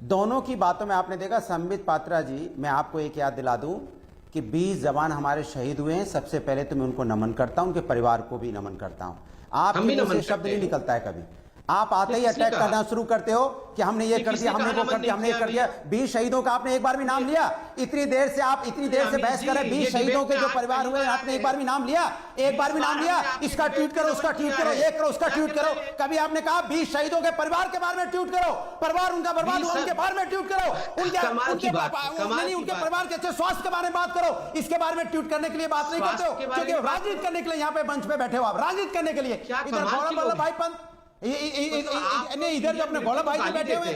दोनों की बातों में आपने देखा, संबित पात्रा जी, मैं आपको एक याद दिला दूं कि 20 जवान हमारे शहीद हुए हैं। सबसे पहले तो मैं उनको नमन करता हूं, उनके परिवार को भी नमन करता हूं। आप भी शब्द नहीं निकलता है कभी, आप आते ही अटैक करना शुरू करते हो कि हमने ये कर दिया, हमने वो कर दिया, हमने ये कर दिया। 20 शहीदों का आपने एक बार भी नाम लिया? इतनी देर से बहस कर रहे, 20 शहीदों के जो परिवार हुए आपने एक बार भी नाम लिया? एक बार भी नाम लिया? इसका ट्वीट करो, उसका ट्वीट करो, ये करो, उसका ट्वीट करो। कभी आपने कहा 20 शहीदों के परिवार के बारे में ट्वीट करो? परिवार उनका बर्बाद हुआ, उनके बारे में ट्वीट करो। उनके परिवार के अच्छे स्वास्थ्य के बारे में बात करो। इसके बारे में ट्वीट करने के लिए बात नहीं करते हो, क्योंकि राजनीति करने के लिए यहाँ पे मंच पे बैठे हो आप, राजनीति करने के लिए। इधर गौरव वल्लभ भाई पंत, इधर जो अपने गौरव भाई जी बैठे हुए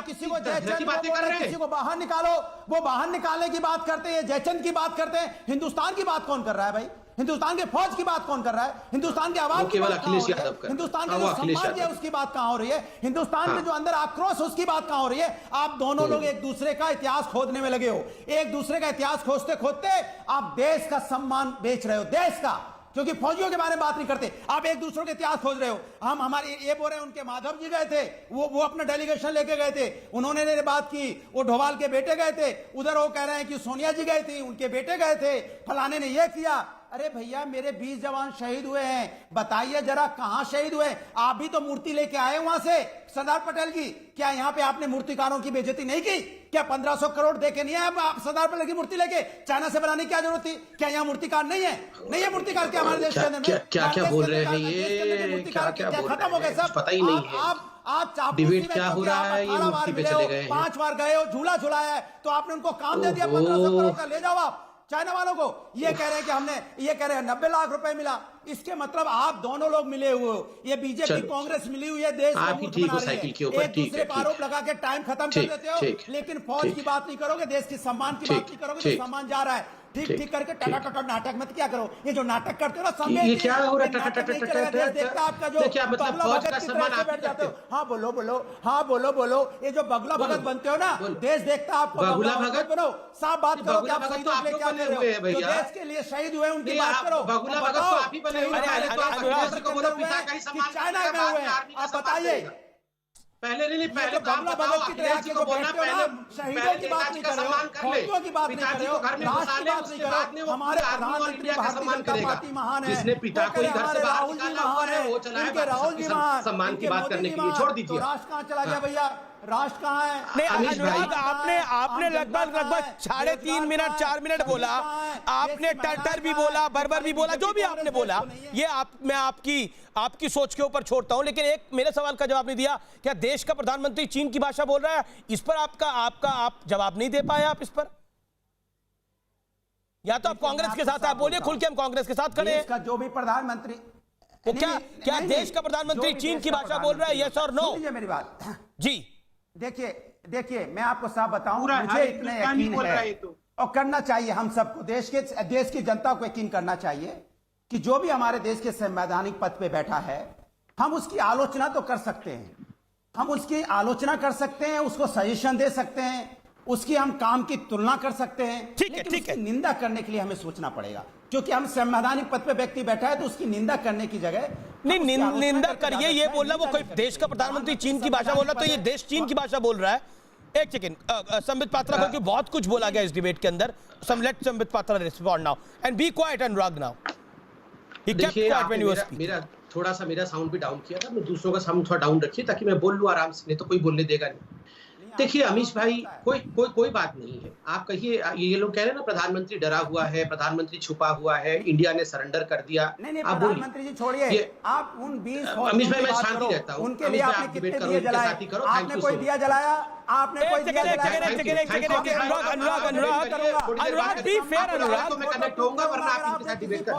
किसी को जयचंद, किसी को बाहर निकालो, वो बाहर निकालने की बात करते हैं, जयचंद की बात करते हैं। हिंदुस्तान की बात कौन कर रहा है भाई? हिंदुस्तान के फौज की बात कौन कर रहा है? हिंदुस्तान के आवाज की बात कहां हो रही है? हिंदुस्तान का जो सम्मान है उसकी बात कहां हो रही है? हिंदुस्तान के जो अंदर आक्रोश उसकी बात कहां हो रही है? आप दोनों लोग एक दूसरे का इतिहास खोदने में लगे हो। एक दूसरे का इतिहास खोजते खोदते आप देश का सम्मान बेच रहे हो, देश का, क्योंकि फौजियों के बारे में बात नहीं करते। आप एक दूसरे के इतिहास खोज रहे हो। हम हमारे ये बोल रहे हैं, उनके माधव जी गए थे, वो अपना डेलीगेशन लेके गए थे, उन्होंने बात की। वो डोभाल के बेटे गए थे, उधर वो कह रहे हैं कि सोनिया जी गई थी, उनके बेटे गए थे, फलाने ने ये किया। अरे भैया मेरे 20 जवान शहीद हुए हैं, बताइए जरा कहां शहीद हुए? आप भी तो मूर्ति लेके आए वहां से सरदार पटेल की। क्या यहाँ पे आपने मूर्तिकारों की बेइज्जती नहीं की? क्या 1500 करोड़ देके नहीं है आप सरदार पटेल की मूर्ति लेके? चाइना से बनाने की क्या जरूरत थी? क्या यहाँ मूर्तिकार नहीं है? नहीं है मूर्तिकार क्या हमारे देश के अंदर में? क्या क्या बोल रहे हैं ये? क्या क्या बोल खत्म हो रहे गए हैं? सब। पता ही नहीं है। आप डिबेट क्या हो रहा है? ये मूर्ति पे चले गए हैं। 5 बार गए हो, झूला झुलाया है, तो आपने उनको काम दे दिया 1500 करोड़ का। ले जाओ आप चाइना वालों को। ये कह रहे हैं कि हमने, ये कह रहे हैं 90 लाख रुपए मिला। इसके मतलब आप दोनों लोग मिले हुए हो, ये बीजेपी कांग्रेस मिली हुई है, देश को आप ही ठीक हो साइकिल के ऊपर। एक दूसरे पर आरोप लगा के टाइम खत्म कर देते हो, लेकिन फौज की बात नहीं करोगे, देश की सम्मान की बात नहीं करोगे। जो सम्मान जा रहा है ठीक ठीक करके टटा नाटक मत क्या करो। ये जो नाटक करते हो ना, ये क्या हो रहा है? देखता आपका जो क्या मतलब फौज का सम्मान आप ही करते हो? हाँ बोलो बोलो, हाँ बोलो बोलो। ये जो बगुला भगत बनते हो ना, देश देखता आपको बगुला भगत बनो। साफ बात करो कि आप शहीदों के लिए क्या कर रहे हो, जो देश के लिए शहीद हुए उनकी बात करो। बगुला भगत तो आप ही बने हुए हैं। चाइना में हुए हैं, आप बताइए। पहले नहीं पहले तो आप बताओ, अखिलेश जी को बोलना पहले शहीदों की बात नहीं कर रहे हो, फौजियों की बात नहीं कर रहे हो, घर में घुसा ले, उसके बाद में वो हमारे प्रधानमंत्री का सम्मान करेगा। महान है, जिसने पिता को ही घर से बाहर निकाला हुआ है, वो चलाएगा। राहुल जी महान, सम्मान की बात करने के लिए छोड़ दीजिए। राष्ट्र कहाँ चला गया भैया? राष्ट्र कहाँ है? नहीं अनुराग, आपने लगभग 3.5 मिनट 4 मिनट बोला। आपने टटर भी बोला, बर्बर भी बोला, जो भी आपने बोला ये मैं आपकी सोच के ऊपर छोड़ता हूं, लेकिन एक मेरे सवाल का जवाब नहीं दिया। क्या देश का प्रधानमंत्री चीन की भाषा बोल रहा है? इस पर आप जवाब नहीं दे पाए। आप इस पर या तो आप कांग्रेस के साथ आप बोलिए खुल के, हम कांग्रेस के साथ खड़े हैं। इसका जो भी प्रधानमंत्री, तो क्या देश का प्रधानमंत्री चीन की भाषा बोल रहा है? यस और नो? मेरी बात जी देखिए मैं आपको साफ बताऊं, मुझे इतना यकीन है और करना चाहिए हम सबको, देश की जनता को यकीन करना चाहिए कि जो भी हमारे देश के संवैधानिक पद पे बैठा है, हम उसकी आलोचना तो कर सकते हैं, हम उसकी आलोचना कर सकते हैं, उसको सजेशन दे सकते हैं, उसकी हम काम की तुलना कर सकते हैं, लेकिन उसकी निंदा करने के लिए हमें सोचना पड़ेगा। क्योंकि हम संवैधानिक पद पे व्यक्ति बैठा है तो उसकी निंदा करने की जगह नहीं, निंदा करिए। ये बोल रहा वो कोई देश का प्रधानमंत्री चीन की भाषा बोल रहा, तो ये देश चीन की भाषा बोल रहा है। एक सेकंड, संबित पात्रा को बहुत कुछ बोला गया इस डिबेट के अंदर। Let Sambit Patra respond now and be quiet Anurag now. मेरा थोड़ा सा मेरा साउंड भी डाउन किया था, मैं दूसरों का साउंड थोड़ा डाउन रखिए ताकि मैं बोल लूं आराम से, नहीं तो कोई बोलने देगा नहीं। देखिए अमीश भाई, कोई बात नहीं है। आप कहिए, ये लोग कह रहे हैं ना प्रधानमंत्री डरा हुआ है, प्रधानमंत्री छुपा हुआ है, इंडिया ने सरेंडर कर दिया। नहीं प्रधानमंत्री जी छोड़िए, आप उन 20 अमीश भाई मैं शांति रहता हूं, उनके लिए आपने कितने दिए जलाए? आपने कोई दिया जलाया? आपने कोई दिया जलाया? अनुराग बी फेयर, अनुराग मैं कनेक्ट होऊंगा वरना आप इनके साथ डिबेट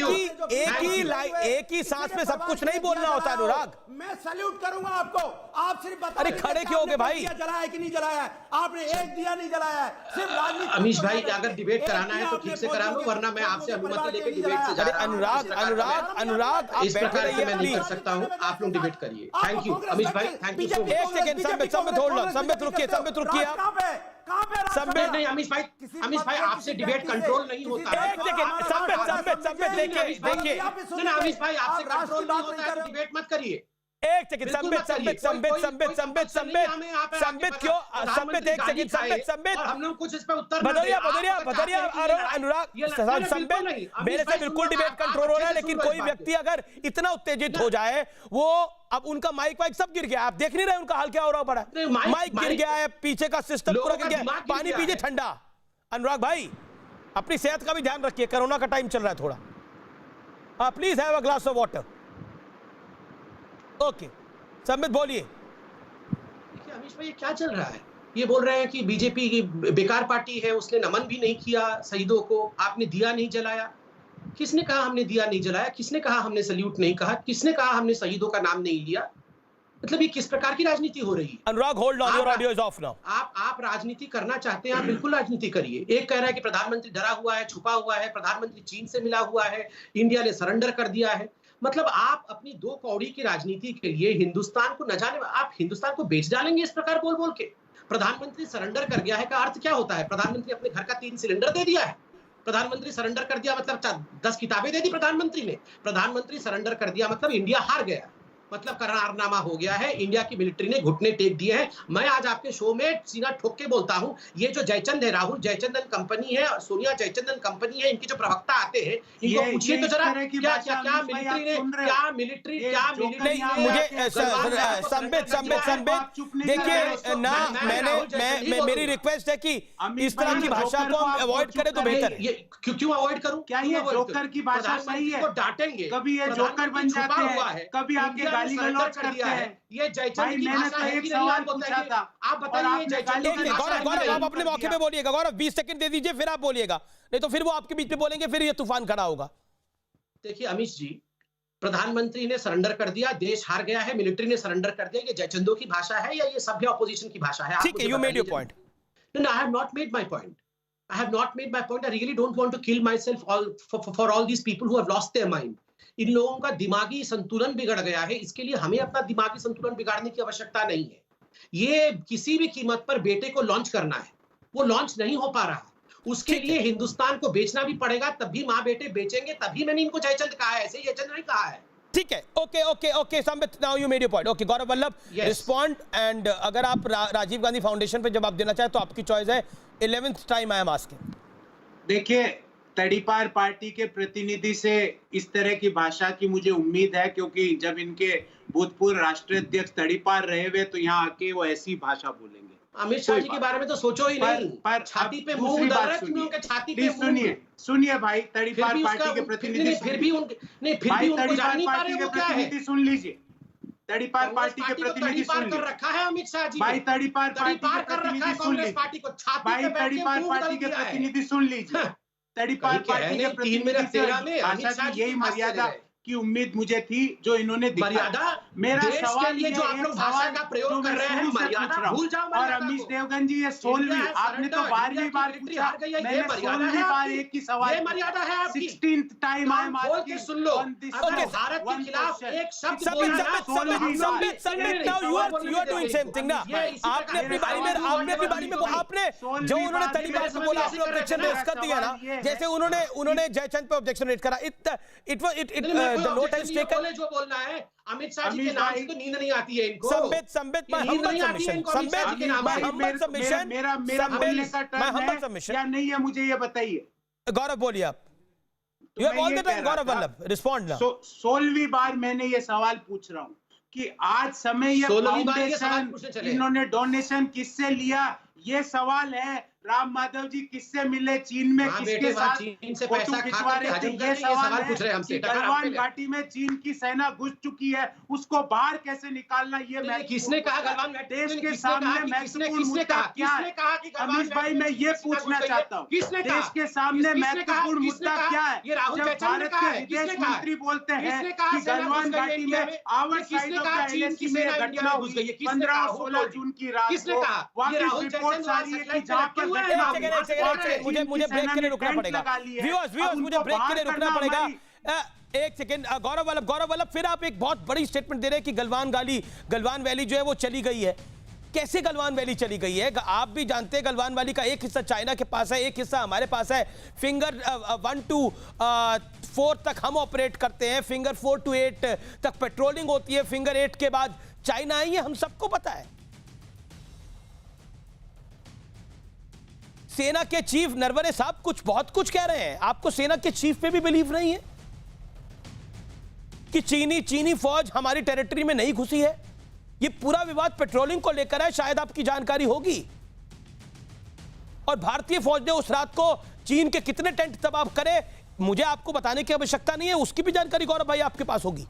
एक ही सांस में सब कुछ नहीं बोलना होता। अनुराग मैं सैल्यूट करूंगा आपको, आप सिर्फ बताओ। अरे खड़े क्यों हो गए भाई? जलाया है कि नहीं जलाया है? आपने एक दिया नहीं जलाया है, सिर्फ राजनीति। अमीश भाई अगर डिबेट कराना है तो ठीक से करा लो, वरना मैं आपसे अनुमति लेके डिबेट से जा रहा हूं। अनुराग इस प्रकार से मैं नहीं कर सकता हूं, आप लोग डिबेट करिए। थैंक यू अमीश भाई, थैंक यू सो मच। एक second Sambit hold on, Sambit रुकिए संबित नहीं, अमीश भाई आपसे डिबेट कंट्रोल नहीं होता। एक सेकंड संबित देखिए अमीश भाई आपसे कंट्रोल नहीं होता है तो डिबेट मत करिए। एक सेकंड संबित क्यों संबित एक सेकंड संबित हम लोग कुछ इस पे उत्तर भदौरिया अनुराग संबित, मेरे से बिल्कुल डिबेट कंट्रोल हो रहा है, लेकिन कोई व्यक्ति अगर इतना उत्तेजित हो जाए, वो अब उनका माइक सब गिर गया, आप देख नहीं रहे उनका हाल क्या हो रहा पड़ा है, माइक गिर गया है, पीछे का सिस्टम पूरा गिर गया, पानी पीजिए ठंडा। अनुराग भाई अपनी सेहत का भी ध्यान रखिए, कोरोना का टाइम चल रहा है थोड़ा, please have a glass of water. Okay Sambit बोलिए। देखिए अमीश भाई ये क्या चल रहा है? ये बोल रहे हैं कि बीजेपी की बेकार पार्टी है, उसने नमन भी नहीं किया शहीदों को, आपने दिया नहीं जलाया। किसने कहा हमने दिया नहीं जलाया? किसने कहा हमने सल्यूट नहीं कहा? किसने कहा हमने शहीदों का नाम नहीं लिया? मतलब ये किस प्रकार की राजनीति हो रही है? Anurag hold on, your audio is off now. आप राजनीति करना चाहते हैं, आप बिल्कुल राजनीति करिए। एक कह रहा है कि प्रधानमंत्री डरा हुआ है, छुपा हुआ है, प्रधानमंत्री चीन से मिला हुआ है, इंडिया ने सरेंडर कर दिया है। मतलब आप अपनी दो कौड़ी की राजनीति के लिए हिंदुस्तान को न जाने, आप हिंदुस्तान को बेच डालेंगे इस प्रकार बोल बोल के। प्रधानमंत्री सरेंडर कर गया है का अर्थ क्या होता है? प्रधानमंत्री अपने घर का 3 सिलेंडर दे दिया है। प्रधानमंत्री सरेंडर कर दिया मतलब 10 किताबें दे दी प्रधानमंत्री ने। प्रधानमंत्री सरेंडर कर दिया मतलब इंडिया हार गया। मतलब करारनामा हो गया है। इंडिया की मिलिट्री ने घुटने टेक दिए हैं। मैं आज आपके शो में सीना ठोक के बोलता हूं, ये जो जयचंद है, राहुल जयचंदन कंपनी है, सोनिया जयचंदन कंपनी है, इनके जो प्रवक्ता आते हैं इनको पूछिए तो जरा क्या मिलिट्री मुझे संबित देखिए ना, मैं मेरी रिक्वेस्ट है कि इस तरह की भाषा को हम अवॉइड करें तो बेहतर है। क्यों अवॉइड करूं? क्या ये जोकर की भाषा सही है? डांटेंगे, कभी ये जोकर बन जाते हैं, कभी आके गाली गलौज करते हैं। ये जयचंद की भाषा है कि नहीं? आप पूछा था, आप बताइए जयचंद की भाषा। गौरव आप अपने मौके पे बोलिएगा। गौरव 20 सेकंड दे दीजिए, फिर आप बोलिएगा, नहीं तो फिर वो आपके बीच में बोलेंगे, फिर ये तूफान खड़ा होगा। देखिए अमित जी, प्रधानमंत्री ने सरेंडर कर दिया, देश हार गया है, मिलिट्री ने सरेंडर कर दिया। ये जयचंदों की भाषा है या ये सभ्य ऑपोजिशन की भाषा है? ठीक है, you made your point. No, I have not made my point. I have not made my point. I really don't want to kill myself for all these people who have lost their mind. इन लोगों का दिमागी संतुलन बिगड़ गया है। इसके लिए हमें अपना दिमागी संतुलन बिगाड़ने की आवश्यकता नहीं है। ये किसी भी कीमत पर बेटे को लॉन्च करना है, वो लॉन्च नहीं हो पा रहा। उसके लिए हिंदुस्तान को बेचना भी पड़ेगा, तभी माँ बेटे बेचेंगे। तभी मैंने इनको जयचंद कहा है, ऐसे जयचंद नहीं कहा है। ठीक है, okay Sambit, now you made your point. Okay Gaurav Vallabh, respond. And अगर आप राजीव गांधी फाउंडेशन पे जवाब देना चाहे तो आपकी चॉइस है। 11th time I am asking. देखिए, तड़ीपार पार्टी के प्रतिनिधि से इस तरह की भाषा की मुझे उम्मीद है, क्योंकि जब इनके भूतपूर्व राष्ट्रीय अध्यक्ष तड़ीपार रहे हुए तो यहाँ आके वो ऐसी भाषा बोलेंगे। अमित शाह जी के बारे में तो सोचो ही नहीं। पर छाती पे मुंह उधर रख, उनके छाती पे सुनिए भाई, तड़ीपार पार्टी के प्रतिनिधि फिर भी उनको जान नहीं पा रहे वो क्या है। सुन लीजिए, तड़ीपार पार्टी के प्रतिनिधि सुन कर रखा है अमित शाह जी। भाई तड़ीपार पार्टी के प्रतिनिधि सुन लीजिए, भाई तड़ीपार पार्टी के प्रतिनिधि सुन लीजिए। तड़ीपार पार्टी के प्रतिनिधि से भाषा की यही मर्यादा की उम्मीद मुझे थी जो इन्होंने मर्यादा। मेरा सवाल ये जो आप लोग भाषा का प्रयोग कर रहे हैं, मर्यादा भूल जाओ। और अमीश देवगन जी, ये 16वीं, आपने तो 12वीं बार पूछा, मैंने 16वीं बार एक ही सवाल। ये मर्यादा है आपकी। 16th time I am asking, सुन लो, अगर भारत के खिलाफ एक शब्द बोलना, Sambit, now you are doing same thing ना। आपने अपनी बारी में आपने जो उन्होंने तड़ीपार को बोला, आपने ऑब्जेक्शन रेज कर दिया ना, जैसे उन्होंने जयचंद पे ऑब्जेक्शन रेज करा। It the note has taken। जो बोलना है अमित शाह जी के नाम से तो नींद नहीं आती है इनको। संबित my humble submission, मेरा बोलने का टर्न है या नहीं है, मुझे ये बताइए। गौरव बोलिए आप। You have all the time, Gaurav Vallabh, respond now। 16वीं बार मैंने ये सवाल पूछ रहा हूँ कि आज समय ये फाउंडेशन, इन्होंने डोनेशन किससे लिया, ये सवाल है। राम माधव जी किससे मिले चीन में, किसके साथ फोटो खिंचवा रहे थे, ये सवाल है कि गलवान घाटी में चीन की सेना घुस चुकी है, उसको बाहर कैसे निकालना, ये किसने कहा? गलवान घाटी देश के सामने महत्वपूर्ण मुद्दा क्या है? अमीश भाई, मैं ये पूछना चाहता हूँ, देश के सामने महत्वपूर्ण मुद्दा क्या है? जब भारत के विदेश मंत्री बोलते हैं कि गलवान घाटी में our side of the LAC में घटना हुई 15 और 16 जून की रात को, वहाँ की रिपोर्ट आ रही है कि जहाँ पर मुझे ब्रेक के लिए रुकना पड़ेगा। व्यूअर्स, मुझे ब्रेक के लिए रुकना पड़ेगा। एक सेकंड, गौरव वल्लभ, फिर आप एक बहुत बड़ी स्टेटमेंट दे रहे हैं कि गलवान वैली जो है वो चली गई है। कैसे गलवान वैली चली गई है? आप भी जानते हैं गलवान वैली का एक हिस्सा चाइना के पास है, एक हिस्सा हमारे पास है। फिंगर 1 to 4 तक हम ऑपरेट करते हैं, फिंगर 4 to 8 तक पेट्रोलिंग होती है, फिंगर 8 के बाद चाइना आई है, हम सबको पता है। सेना के चीफ नरवणे साहब बहुत कुछ कह रहे हैं, आपको सेना के चीफ पे भी बिलीव नहीं है कि चीनी फौज हमारी टेरिटरी में नहीं घुसी है? ये पूरा विवाद पेट्रोलिंग को लेकर है, शायद आपकी जानकारी होगी। और भारतीय फौज ने उस रात को चीन के कितने टेंट तबाह करे, मुझे आपको बताने की आवश्यकता नहीं है, उसकी भी जानकारी गौरव भाई आपके पास होगी।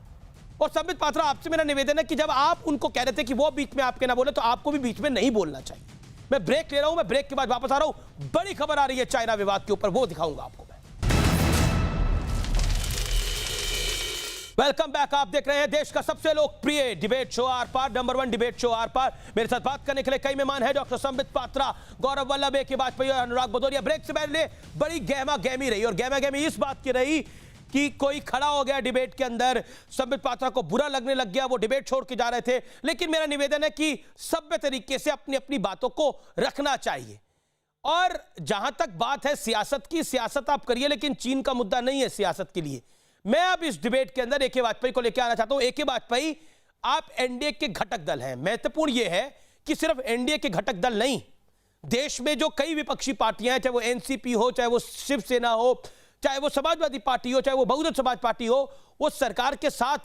और संबित पात्रा, आपसे मेरा निवेदन है कि जब आप उनको कह रहे थे कि वो बीच में आपके ना बोले, तो आपको भी बीच में नहीं बोलना चाहिए। मैं ब्रेक ले रहा हूं, मैं ब्रेक के बाद वापस आ रहा हूं। बड़ी खबर आ रही है चाइना विवाद के ऊपर, वो दिखाऊंगा आपको मैं। वेलकम बैक, आप देख रहे हैं देश का सबसे लोकप्रिय डिबेट शो आर पार, नंबर 1 डिबेट शो आर पार। मेरे साथ बात करने के लिए कई मेहमान हैं, doctor Sambit Patra, Gaurav Vallabh, A K Vajpayee और अनुराग भदौरिया। ब्रेक से पहले बड़ी गहमा गहमी रही, और गहमा गहमी इस बात की रही कि कोई खड़ा हो गया डिबेट के अंदर, संबित पात्रा को बुरा लगने लग गया, वो डिबेट छोड़ के जा रहे थे। लेकिन मेरा निवेदन है कि सभ्य तरीके से अपनी अपनी बातों को रखना चाहिए। और जहां तक बात है सियासत की, सियासत आप करिए, लेकिन चीन का मुद्दा नहीं है सियासत के लिए। मैं अब इस डिबेट के अंदर ए के वाजपेयी को लेकर आना चाहता हूं। ए के वाजपेयी, आप एनडीए के घटक दल हैं। महत्वपूर्ण यह है कि सिर्फ एनडीए के घटक दल नहीं, देश में जो कई विपक्षी पार्टियां हैं, चाहे वो एनसीपी हो, चाहे वो शिवसेना हो, चाहे वो समाजवादी पार्टी हो, चाहे वो बहुजन समाज पार्टी हो, वो सरकार के साथ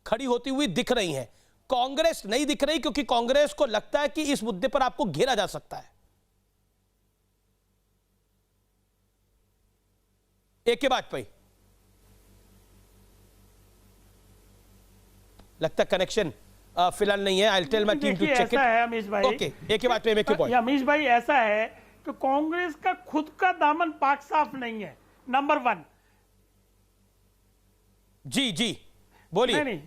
खड़ी होती हुई दिख रही हैं। कांग्रेस नहीं दिख रही, क्योंकि कांग्रेस को लगता है कि इस मुद्दे पर आपको घेरा जा सकता है। एक के बाद भाई लगता है कनेक्शन फिलहाल नहीं है। I tell my team to check it. ऐसा है अमीश भाई, ओके, एक के बाद पे मेक योर पॉइंट। अमीश भाई ऐसा है कि कांग्रेस का खुद का दामन पाक साफ नहीं है, नंबर 1। जी जी बोलिए। नहीं,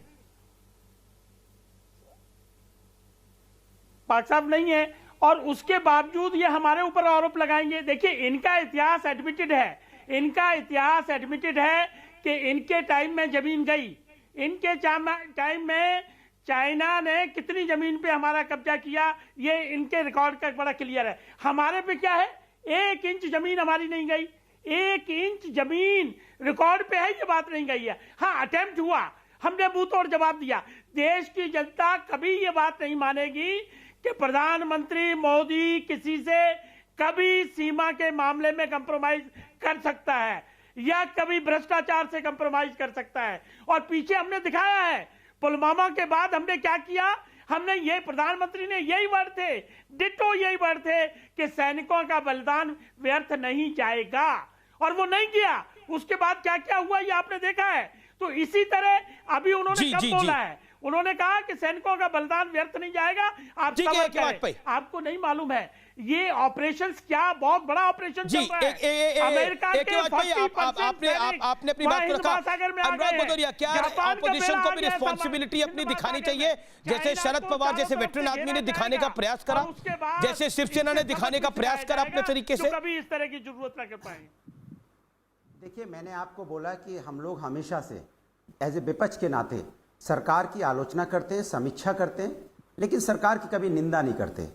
पाक साफ नहीं है, और उसके बावजूद ये हमारे ऊपर आरोप लगाएंगे। देखिए, इनका इतिहास एडमिटेड है, इनका इतिहास एडमिटेड है कि इनके टाइम में जमीन गई, इनके टाइम में चाइना ने कितनी जमीन पे हमारा कब्जा किया, ये इनके रिकॉर्ड का बड़ा क्लियर है। हमारे पे क्या है, 1 इंच जमीन हमारी नहीं गई, 1 इंच जमीन रिकॉर्ड पे है, ये बात नहीं गई है। हाँ, अटेम्प्ट हुआ, हमने मुंह तोड़ जवाब दिया। देश की जनता कभी ये बात नहीं मानेगी कि प्रधानमंत्री मोदी किसी से कभी सीमा के मामले में कंप्रोमाइज कर सकता है या कभी भ्रष्टाचार से कंप्रोमाइज कर सकता है। और पीछे हमने दिखाया है, पुलवामा के बाद हमने क्या किया, हमने ये, प्रधानमंत्री ने यही वर्ड थे, डिटो यही वर्ड थे कि सैनिकों का बलिदान व्यर्थ नहीं जाएगा, और वो नहीं किया। उसके बाद क्या क्या हुआ ये आपने देखा है। तो इसी तरह अभी उन्होंने कब बोला है, उन्होंने कहा कि सैनिकों का बलिदान व्यर्थ नहीं जाएगा। आप सबर करें, आपको नहीं मालूम है ये ऑपरेशंस क्या बहुत बड़ा ऑपरेशन चल रहा है। अमेरिका के 40% आपने अपनी बात को रखा। अनुराग भदौरिया, क्या ऑपोजिशन को भी रिस्पॉन्सिबिलिटी अपनी दिखानी चाहिए, जैसे शरद पवार जैसे वेटरन आदमी ने दिखाने का प्रयास करा, जैसे शिवसेना ने दिखाने का प्रयास करा अपने तरीके से? कभी इस तरह की जरूरत ना कर पाए। देखिए, मैंने आपको बोला कि हम लोग हमेशा से एज ए विपक्ष के नाते सरकार की आलोचना करते हैं, समीक्षा करते हैं, लेकिन सरकार की कभी निंदा नहीं करते।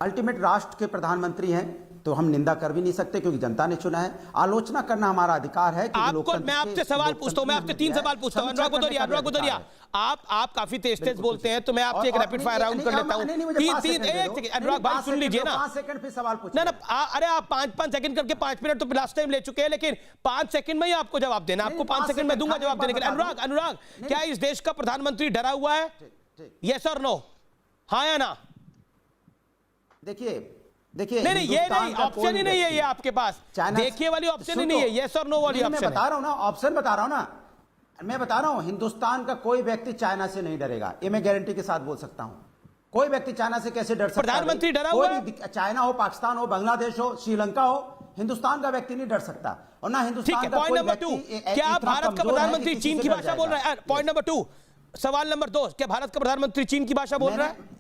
अल्टीमेट राष्ट्र के प्रधानमंत्री हैं तो हम निंदा कर भी नहीं सकते, क्योंकि जनता ने चुना है। आलोचना करना हमारा अधिकार है। आपको मैं आपसे सवाल पूछता हूं, मैं आपसे 3 सवाल पूछता हूं। अनुराग भदौरिया, आप काफी तेज बोलते हैं, तो मैं आपसे एक रैपिड फायर राउंड कर लेता हूं। अनुराग भाई सुन लीजिए ना, 5 सेकंड फिर सवाल पूछिए। ना, अरे आप 5 सेकंड करके 5 मिनट तो लास्ट टाइम ले चुके हैं, लेकिन 5 सेकंड में ही आपको जवाब देना। आपको 5 सेकंड में दूंगा जवाब देने के लिए। अनुराग, क्या इस देश का प्रधानमंत्री डरा हुआ है? यस और नो, हाँ या ना? देखिए नहीं, ये नहीं, ऑप्शन ही नहीं है ये आपके पास। देखिए वाली ऑप्शन ही नहीं है, यस और नो वाली ऑप्शन। मैं बता रहा हूं ना, ऑप्शन बता रहा हूं ना, मैं बता रहा हूं, हिंदुस्तान का कोई व्यक्ति चाइना से नहीं डरेगा, ये मैं गारंटी के साथ बोल सकता हूं। कोई व्यक्ति चाइना से कैसे डर सकता है? प्रधानमंत्री डरा हुआ है? चाइना हो, पाकिस्तान हो, बांग्लादेश हो, श्रीलंका हो, हिंदुस्तान का व्यक्ति नहीं डर सकता। और ना हिंदुस्तान का कोई व्यक्ति। क्या भारत का प्रधानमंत्री चीन की भाषा बोल रहा है? Point number 2। सवाल नंबर 2, क्या भारत का प्रधानमंत्री चीन की भाषा बोल रहा है?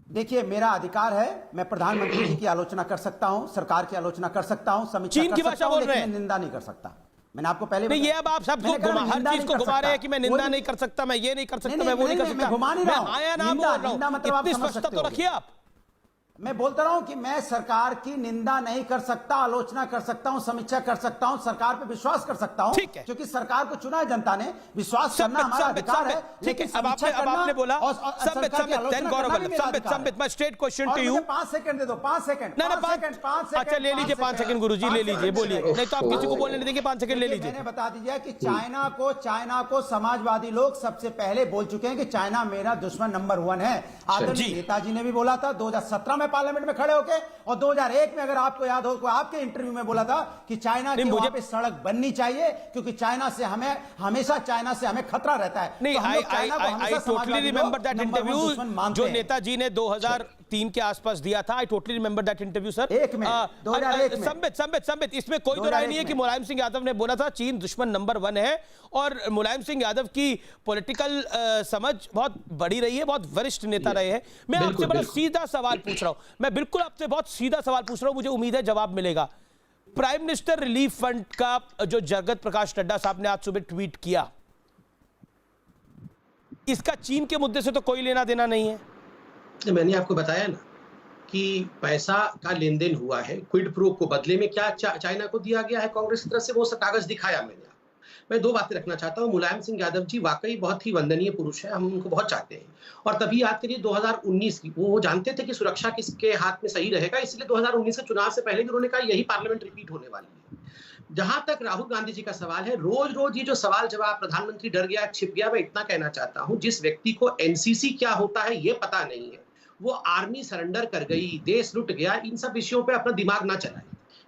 देखिए, मेरा अधिकार है, मैं प्रधानमंत्री जी की आलोचना कर सकता हूं, सरकार की आलोचना कर सकता हूं, समीक्षा चीन की भाषा बोल रहे हैं, निंदा नहीं कर सकता। मैंने आपको पहले नहीं, ये अब आप सब हर चीज को घुमा रहे हैं कि मैं निंदा नहीं कर सकता, मैं ये नहीं कर सकता, मैं वो नहीं कर सकता। मैं घुमा नहीं रहा हूं, आया नाम बोल रहा हूं, इतनी स्पष्टता तो रखिए आप। मैं बोलता रहा हूं कि मैं सरकार की निंदा नहीं कर सकता, आलोचना कर सकता हूं, समीक्षा कर सकता हूं, सरकार पे विश्वास कर सकता हूं, क्योंकि सरकार को चुना है जनता ने, विश्वास करना हमारा अधिकार है। ठीक है, अब आपने बोला Sambit, my straight question to you. 5 second दे दो, 5 सेकंड। अच्छा ले लीजिए 5 सेकंड गुरुजी, ले लीजिए, बोलिए, नहीं तो आप किसी को बोलने नहीं देंगे। 5 सेकंड ले लीजिए। मैंने बता दीजिए कि चाइना को समाजवादी लोग सबसे पहले बोल चुके हैं कि चाइना मेरा दुश्मन नंबर 1 है। आदरणीय नेताजी ने भी बोला था 2017 में पार्लियामेंट में खड़े होके, और 2001 में अगर आपको याद हो, आपके इंटरव्यू में बोला था कि चाइना की वहां पे सड़क बननी चाहिए, क्योंकि चाइना से हमें खतरा रहता है। नहीं, I totally remember that interview जो नेताजी ने 2003 के आसपास दिया था। I totally remember that interview sir. 2001 में संबित, इसमें कोई दो राय नहीं है कि मुलायम सिंह यादव ने बोला था चीन दुश्मन नंबर 1 है, और मुलायम सिंह यादव की पॉलिटिकल समझ बहुत बड़ी रही है, बहुत वरिष्ठ नेता रहे हैं। मैं आपसे बड़ा सीधा सवाल पूछ रहा हूं, मैं बिल्कुल आपसे बहुत सीधा सवाल पूछ रहा हूं, मुझे उम्मीद है जवाब मिलेगा। प्राइम मिनिस्टर रिलीफ फंड का जो जगत प्रकाश नड्डा साहब ने आज सुबह ट्वीट किया, इसका चीन के मुद्दे से तो कोई लेना देना नहीं है। मैंने आपको बताया ना कि पैसा का लेन देन हुआ है, क्विड प्रो को बदले में क्या चाइना को दिया गया है कांग्रेस की तरफ से, वो सब कागज दिखाया मैंने। मैं दो बातें रखना चाहता हूं। मुलायम सिंह यादव जी वाकई बहुत ही वंदनीय पुरुष है, हम उनको बहुत चाहते हैं। और तभी याद करिए 2019 की, वो जानते थे कि सुरक्षा किसके हाथ में सही रहेगा, इसलिए 2019 के चुनाव से पहले भी उन्होंने कहा यही पार्लियामेंट रिपीट होने वाली है। जहां तक राहुल गांधी जी का सवाल है, रोज रोज ये जो सवाल जवाब प्रधानमंत्री डर गया छिप गया, मैं इतना कहना चाहता हूं, जिस व्यक्ति को एनसीसी क्या होता है ये पता नहीं है, वो आर्मी सरेंडर कर गई, देश लुट गया, इन सब विषयों पे अपना दिमाग ना चलाए।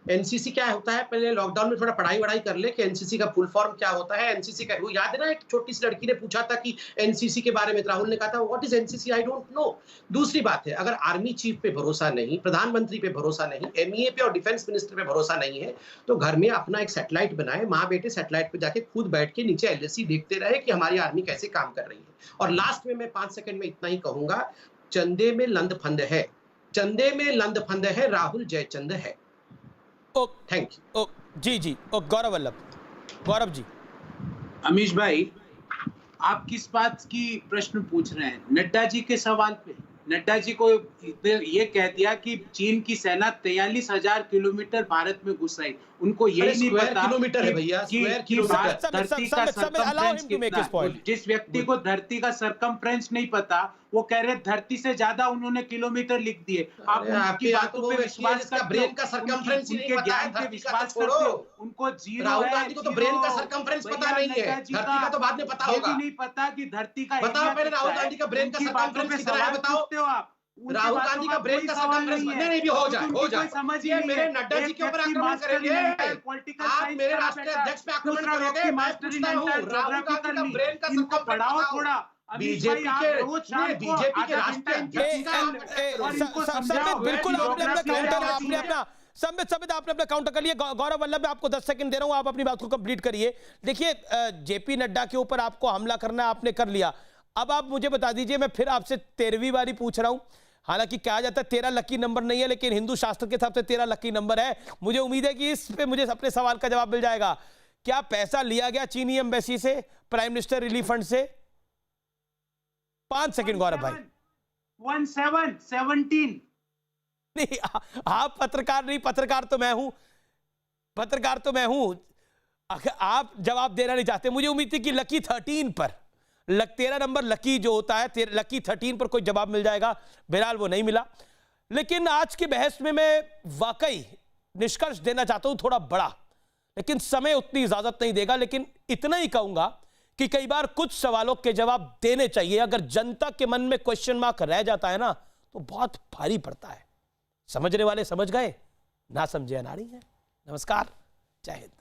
एनसीसी क्या होता है, पहले लॉकडाउन में थोड़ा पढ़ाई वढ़ाई कर ले कि एनसीसी का फुल फॉर्म क्या होता है, एनसीसी का, वो याद है ना, एक छोटी सी लड़की ने पूछा था कि एनसीसी के बारे में, राहुल ने कहा था what is NCC, I don't know. दूसरी बात है, अगर आर्मी चीफ पे भरोसा नहीं, प्रधानमंत्री पे भरोसा नहीं, एमईए पे और डिफेंस मिनिस्टर पे भरोसा नहीं है, तो घर में अपना एक सैटेलाइट बनाए, माँ बेटे सैटेलाइट पे जाके खुद बैठ के नीचे एलएसी देखते रहे कि हमारी आर्मी कैसे काम कर रही है। और लास्ट में मैं 5 सेकंड में इतना ही कहूंगा, चंदे में लंदफंद है, चंदे में लंदफंद है, राहुल जयचंद है। Thank you. जी जी, गौरव वल्लभ, गौरव जी। अमीश भाई, आप किस बात की प्रश्न पूछ रहे हैं? नड्डा जी के सवाल पे। नड्डा जी को ये कह दिया कि चीन की सेना 43,000 किलोमीटर भारत में घुस आई, उनको यही नहीं पता किलोमीटर है भैया, कि धरती का सरकमफ्रेंस कितना है। जिस व्यक्ति को धरती का सरकमफ्रेंस नहीं पता, वो कह रहे धरती से ज्यादा उन्होंने किलोमीटर लिख दिए। आप उनकी बातों पे विश्वास करते हो, ब्रेन का सरकमफ्रेंस ही नहीं पता है, पे विश्वास करते हो, उनको जीरो राहुल है। गांधी को तो ब्रेन का सरकमफ्रेंस पता नहीं है, धरती का तो बाद में पता होगा। ये भी नहीं पता कि धरती का बताओ पहले राहुल गांधी का ब्रेन का सरकमफ्रेंस कितना है, बताओ आप। राहुल गांधी का ब्रेन का सरकमफ्रेंस नहीं भी हो जाए समझिए। मेरे नड्डा जी के ऊपर आक्रमण करेंगे, आप मेरे राष्ट्रीय अध्यक्ष पे आक्रमण करोगे, मैं पूछता हूं राहुल गांधी का ब्रेन का सरकमफ्रेंस पढ़ाओ थोड़ा। बीजेपी के राष्ट्रीय बिल्कुल आपने अपना संबित आपने अपना काउंटर कर लिया। गौरव वल्लभ, मैं आपको 10 सेकंड दे रहा हूं, आप अपनी बात को कंप्लीट करिए। देखिए, जेपी नड्डा के ऊपर आपको हमला करना आपने कर लिया, अब आप मुझे बता दीजिए, मैं फिर आपसे 13वीं बारी पूछ रहा हूं, हालांकि कहा जाता है 13 लकी नंबर नहीं है, लेकिन हिंदू शास्त्र के हिसाब से 13 लकी नंबर है। मुझे उम्मीद है कि इस पे मुझे अपने सवाल का जवाब मिल जाएगा। क्या पैसा लिया गया चीनी एम्बेसी से, प्राइम मिनिस्टर रिलीफ फंड से? 5 सेकंड गौरव भाई। 17 नहीं, आप पत्रकार नहीं, पत्रकार तो मैं हूं। आप जवाब देना नहीं चाहते। मुझे उम्मीद थी कि लकी 13 पर, 13 नंबर लकी जो होता है, लकी 13 पर कोई जवाब मिल जाएगा। बहरहाल वो नहीं मिला। लेकिन आज की बहस में मैं वाकई निष्कर्ष देना चाहता हूं थोड़ा बड़ा, लेकिन समय उतनी इजाजत नहीं देगा। लेकिन इतना ही कहूंगा कि कई बार कुछ सवालों के जवाब देने चाहिए। अगर जनता के मन में क्वेश्चन मार्क रह जाता है ना, तो बहुत भारी पड़ता है। समझने वाले समझ गए, ना समझे अनाड़ी है। नमस्कार, जय हिंद।